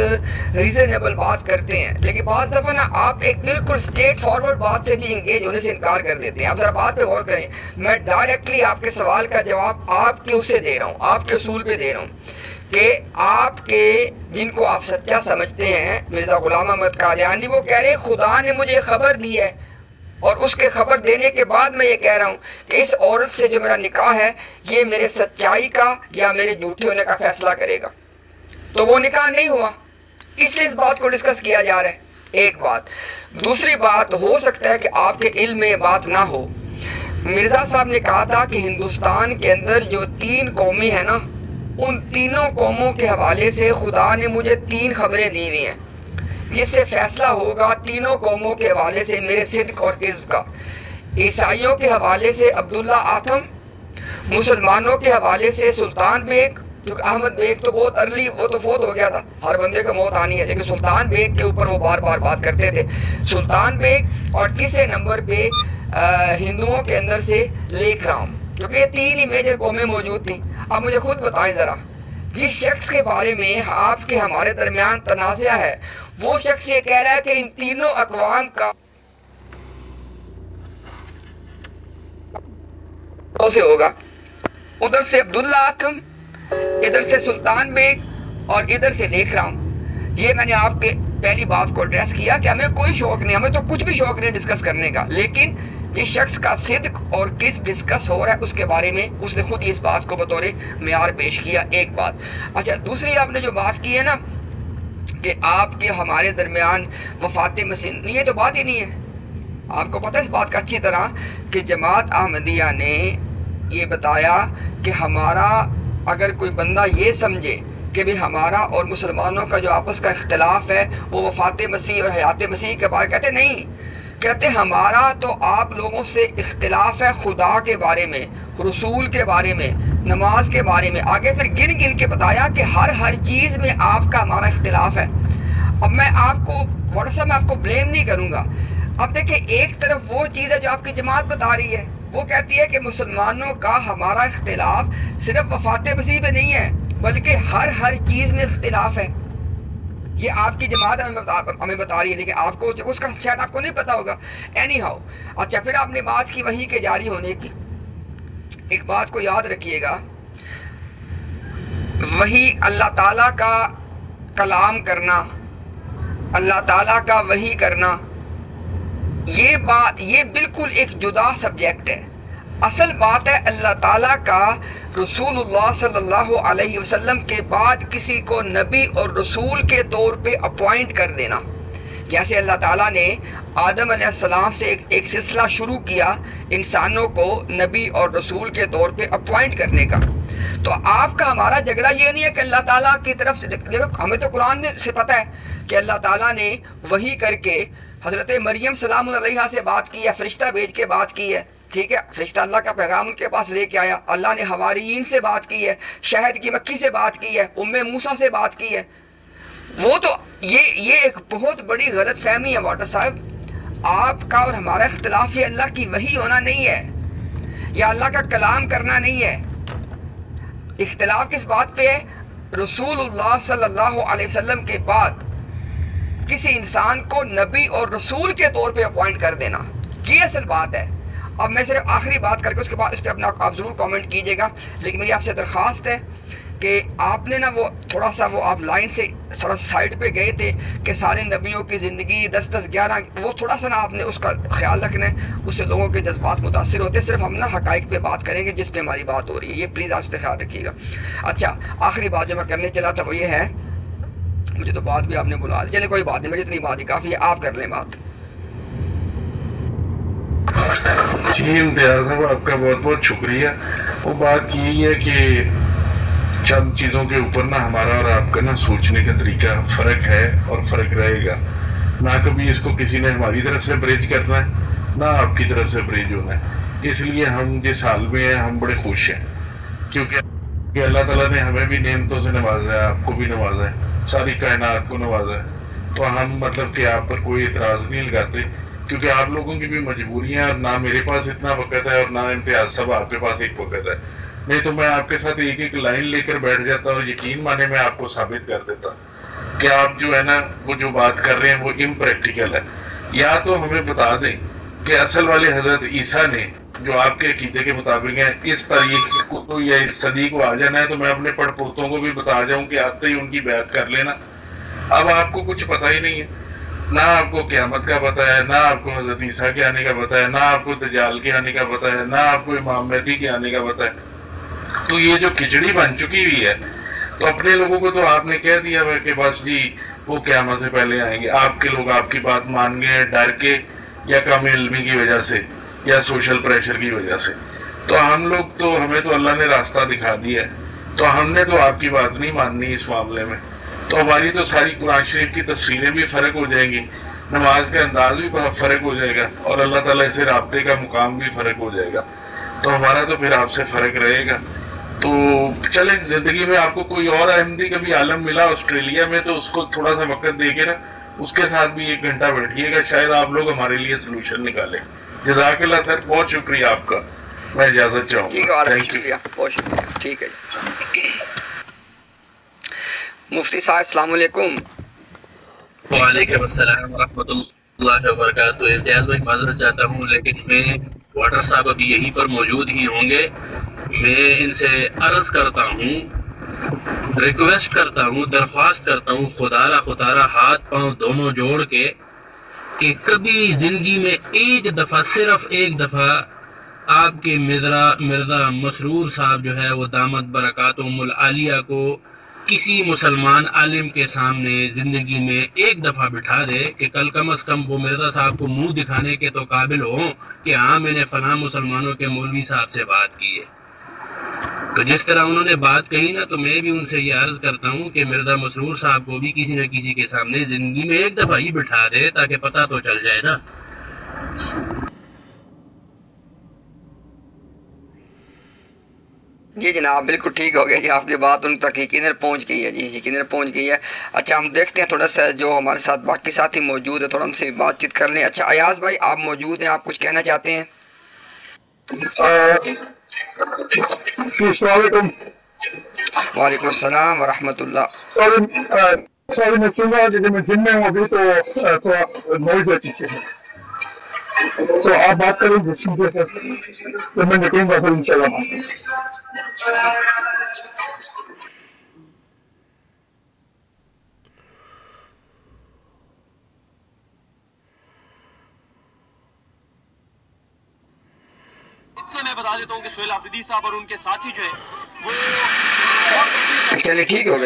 रीज़नेबल बात करते हैं, लेकिन बाज़ दफ़ा ना आप एक बिल्कुल स्ट्रेट फॉरवर्ड बात से भी इंगेज होने से इनकार कर देते हैं। आप ज़रा बात पे गौर करें, मैं डायरेक्टली आपके सवाल का जवाब आपके उससे दे रहा हूँ, आपके उसूल पे दे रहा हूँ कि आपके जिनको आप सच्चा समझते हैं मिर्ज़ा ग़ुलाम अहमद कादियानी, वो कह रहे हैं खुदा ने मुझे खबर दी है, और उसके खबर देने के बाद मैं ये कह रहा हूँ कि इस औरत से जो मेरा निकाह है ये मेरे सच्चाई का या मेरे झूठे होने का फैसला करेगा। तो वो निकाह नहीं हुआ, इसलिए इस बात को डिस्कस किया जा रहा है। एक बात। दूसरी बात, हो सकता है कि आपके इल्म में बात ना हो, मिर्ज़ा साहब ने कहा था कि हिंदुस्तान के अंदर जो 3 कौमें हैं ना, उन तीनों कौमों के हवाले से खुदा ने मुझे 3 खबरें दी हुई हैं जिससे फैसला होगा तीनों कौमों के हवाले से मेरे सिद्क और किज़्ब का। ईसाइयों के हवाले से अब्दुल्ला आथम, मुसलमानों के हवाले से सुल्तान बेग, जो अहमद बेग तो बहुत अर्ली, वो तो फोत हो गया था, हर बंदे को मौत आनी है, लेकिन सुल्तान बेग के ऊपर वो बार बार बात करते थे। सुल्तान बेग, और तीसरे नंबर पे हिंदुओं के अंदर से लेख राम, क्योंकि ये 3 ही मेजर कौमें मौजूद थी। अब मुझे खुद बताएं ज़रा, जिस शख्स के बारे में आपके हमारे दरमियान तनाज़ा है, वो शख्स ये कह रहा है कि इन तीनों अक़वाम का से होगा, उधर से अब्दुल्ला आथम, इधर से सुल्तान बेग और इधर से लेख राम। ये मैंने आपके पहली बात को एड्रेस किया कि हमें कोई शौक़ नहीं, हमें तो कुछ भी शौक़ नहीं डिस्कस करने का, लेकिन जिस शख्स का सिद्क और किस डिस्कस हो रहा है उसके बारे में उसने खुद इस बात को बतौर मियार पेश किया। एक बात। अच्छा, दूसरी आपने जो बात की है ना कि आपके हमारे दरमियान वफ़ात मसीह, ये तो बात ही नहीं है। आपको पता है इस बात का अच्छी तरह कि जमात अहमदिया ने ये बताया कि हमारा अगर कोई बंदा ये समझे कि भी हमारा और मुसलमानों का जो आपस का इख्तिलाफ है वो वफ़ात मसीह और हयात मसीह के बारे, कहते नहीं, कहते हमारा तो आप लोगों से इख्तिलाफ है खुदा के बारे में, रसूल के बारे में, नमाज के बारे में। आगे फिर गिन गिन के बताया कि हर चीज़ में आपका हमारा इख्तिलाफ है। अब मैं आपको व्हाट्सएप में आपको ब्लेम नहीं करूँगा। अब देखिए, एक तरफ वो चीज़ है जो आपकी जमात बता रही है وہ کہتی ہے کہ مسلمانوں کا ہمارا اختلاف صرف وفات مسیح میں نہیں ہے بلکہ ہر چیز میں اختلاف ہے. یہ آپ کی جماعت ہمیں بتا رہی ہے، لیکن آپ کو اس کا شاید آپ کو نہیں پتا ہوگا. اینی ہاؤ، اچھا پھر آپ نے بات کی وحی کے جاری ہونے کی. ایک بات کو یاد رکھیے گا، وحی اللہ تعالیٰ کا کلام کرنا، اللہ تعالیٰ کا وحی کرنا، یہ بالکل ایک جدا سبجیکٹ ہے. اصل بات ہے اللہ تعالیٰ کا رسول اللہ صلی اللہ علیہ وسلم کے بعد کسی کو نبی اور رسول کے طور پہ اپوائنٹ کر دینا. جیسے اللہ تعالیٰ نے آدم علیہ السلام سے ایک سلسلہ شروع کیا انسانوں کو نبی اور رسول کے طور پہ اپوائنٹ کرنے کا. تو آپ کا ہمارا جھگڑا یہ نہیں ہے کہ اللہ تعالیٰ کی طرف سے، دیکھو ہمیں تو قرآن میں سے پتہ ہے کہ اللہ تعالیٰ نے وحی کر کے حضرت مریم سلام علیہا سے بات کی ہے، فرشتہ بھیج کے بات کی ہے. ٹھیک ہے، فرشتہ اللہ کا پیغام ان کے پاس لے کے آیا. اللہ نے حواریین سے بات کی ہے، شہد کی مکھی سے بات کی ہے، ام موسیٰ سے بات کی ہے. وہ تو یہ ایک بہت بڑی غلط فہمی ہے واٹر صاحب. آپ کا اور ہمارا اختلاف یہ اللہ کی وحی ہونا نہیں ہے یا اللہ کا کلام کرنا نہیں ہے. اختلاف کس بات پہ ہے؟ رسول اللہ صلی اللہ علیہ وسلم کے بعد کسی انسان کو نبی اور رسول کے طور پہ اپوائنٹ کر دینا، یہ اصل بات ہے. اب میں صرف آخری بات کر کے اس کے بعد اس پہ اپنا آپ ضرور کامنٹ کیجئے گا، لیکن میری آپ سے درخواست ہے کہ آپ نے نا وہ تھوڑا سا وہ آپ لائن سے تھوڑا سائڈ پہ گئے تھے کہ سارے نبیوں کی زندگی 10-10-11، وہ تھوڑا سا نا آپ نے اس کا خیال رکھنا ہے، اس سے لوگوں کے جذبات متاثر ہوتے ہیں. صرف ہم نا حقائق پہ بات کریں گے جس پہ ہماری بات ہو رہی ہے، یہ پلیز آپ اس پہ خیال رکھیے گا. اچھا آخری بات جو میں کرنے چلا تھا وہ یہ ہے، مجھے تو بات بھی آپ نے بلا دی، چلے کوئی بات نہیں، مجھے اتنی بات ہی کافی ہے، آپ کر لیں بات. جی امتیاز صاحب آپ کا بہت بہت شکریہ. وہ بات یہی ہے کہ چند چیزوں کے اوپر نا ہمارا اور آپ کا نا سوچنے کا طریقہ فرق ہے اور فرق رہے گا. نہ کبھی اس کو کسی نے ہماری طرف سے بریج کرنا ہے نہ آپ کی طرف سے بریج ہونا ہے. اس لیے ہم جس حال میں ہیں ہم بڑے خوش ہیں کیونکہ اللہ تعالیٰ نے ہمیں بھی نعمتوں سے نوازا ہے، آپ کو بھی نوازا ہے، ساری کائنات کو نوازا ہے. تو ہم مطلب کہ آپ پر کوئی اعتراض نہیں لگاتے کیونکہ آپ لوگوں کی بھی مجبوریاں، اور نہ میرے پاس اتنا وقت ہے اور نہ امتیاز صاحب آپ کے پاس ایک وقت ہے. نہیں تو میں آپ کے ساتھ ایک لائن لے کر بیٹھ جاتا اور یقین مانے میں آپ کو ثابت کر دیتا کہ آپ جو ہے نا وہ جو بات کر رہے ہیں وہ امپریکٹیکل ہے. یا تو ہمیں بتا دیں کہ اصل والے حضرت عیسیٰ نے جو آپ کے عقیدے کے مطابق ہیں اس تاریخ کو یا اس صدی کو آ جانا ہے، تو میں اپنے پڑ پوتوں کو بھی بتا جاؤں کہ آتے ہی ان کی بیعت کر لینا. اب آپ کو کچھ پتہ ہی نہیں ہے، نہ آپ کو قیامت کا پتہ ہے، نہ آپ کو حضرت عیسیٰ کے آنے کا پتہ ہے، نہ آپ کو دجال کے آنے کا پتہ ہے، نہ آپ کو امام مہدی کے آنے کا پتہ ہے. تو یہ جو کھچڑی بن چکی ہوئی ہے، تو اپنے لوگوں کو تو آپ نے کہہ دیا ہے کہ بس جی وہ قیامت سے پہلے آئیں گے. آپ کے لوگ آپ کی بات مان گئے ڈر کے یا کم علمی کی وجہ سے یا سوشل پریشر کی وجہ سے. تو ہم لوگ تو ہمیں تو اللہ نے راستہ دکھا دیا ہے، تو ہم نے تو آپ کی بات نہیں ماننی اس معاملے میں. تو ہماری تو ساری قرآن شریف کی تفسیریں بھی فرق ہو جائیں گی، نماز کا انداز بھی فرق ہو جائے گا، اور اللہ تعالیٰ سے رابطے کا مقام بھی فرق ہو جائے گا. تو ہمارا تو پھر آپ سے فرق رہے گا. تو چلیں، زندگی میں آپ کو کوئی اور احمدی کبھی عالم ملا آسٹریلیا میں تو اس کو تھوڑا سا وقت دے کے نا اس کے ساتھ بھی 1 گھنٹہ بیٹھیے گا، شاید آپ لوگ ہمارے لیے سلوشن نکالیں. جزاک اللہ سر، بہت شکریہ آپ کا. میں اجازت چاہوں گا. شکریہ، بہت شکریہ. ٹھیک ہے جی. مفتی صاحب السلام علیکم. وعلیکم السلام ورحمۃ اللہ وبرکاتہ. امتیاز بھائی معذرت چاہتا ہوں لیکن میں واٹر صاحب ابھی یہیں پر موجود ہی ہوں گے. میں ان سے عرض کرتا ہوں، ریکویسٹ کرتا ہوں، درخواست کرتا ہوں خدا را ہاتھ پاؤں دونوں جوڑ کے کہ کبھی زندگی میں ایک دفعہ، صرف ایک دفعہ آپ کے مرزا مسرور صاحب جو ہے وہ دامت برکاتہم العالیہ کو کسی مسلمان عالم کے سامنے زندگی میں ایک دفعہ بٹھا دے کہ کم از کم وہ مرزا صاحب کو منہ دکھانے کے تو قابل ہوں کہ ہاں میں نے فلاں مسلمانوں کے مولوی صاحب سے بات کی ہے. تو جس طرح انہوں نے بات کہی نا، تو میں بھی ان سے یہ عرض کرتا ہوں کہ مرزا مسرور صاحب کو بھی کسی نہ کسی کے سامنے زندگی میں ایک دفعہ ہی بٹھا دے تاکہ پتہ تو چل جائے نا. جی جناب بالکل ٹھیک ہو گیا جی، آپ کی بات ان تک یقیناً پہنچ گئی ہے جی، یقیناً پہنچ گئی ہے. اچھا ہم دیکھتے ہیں تھوڑا سا جو ہمارے ساتھ باقی ساتھی موجود ہے، تھوڑا ہم سے بات چیت کر لیں. اچھا ایاز بھائی آپ موجود ہیں، آپ کچھ کہنا چاہتے ہیں؟ वालेकुम अस्सलाम वरहमतुल्लाह। सॉरी मैं सुन रहा जब मैं जिम में हूँ अभी तो थोड़ा नॉइज है पीछे से, तो आप बात करें तो मैं निकलूंगा फिर इंशाल्लाह। मैं बता देता हूँ कि सोहेल आफरीदी साहब और उनके साथी जो है वो चलिए ठीक हो गया।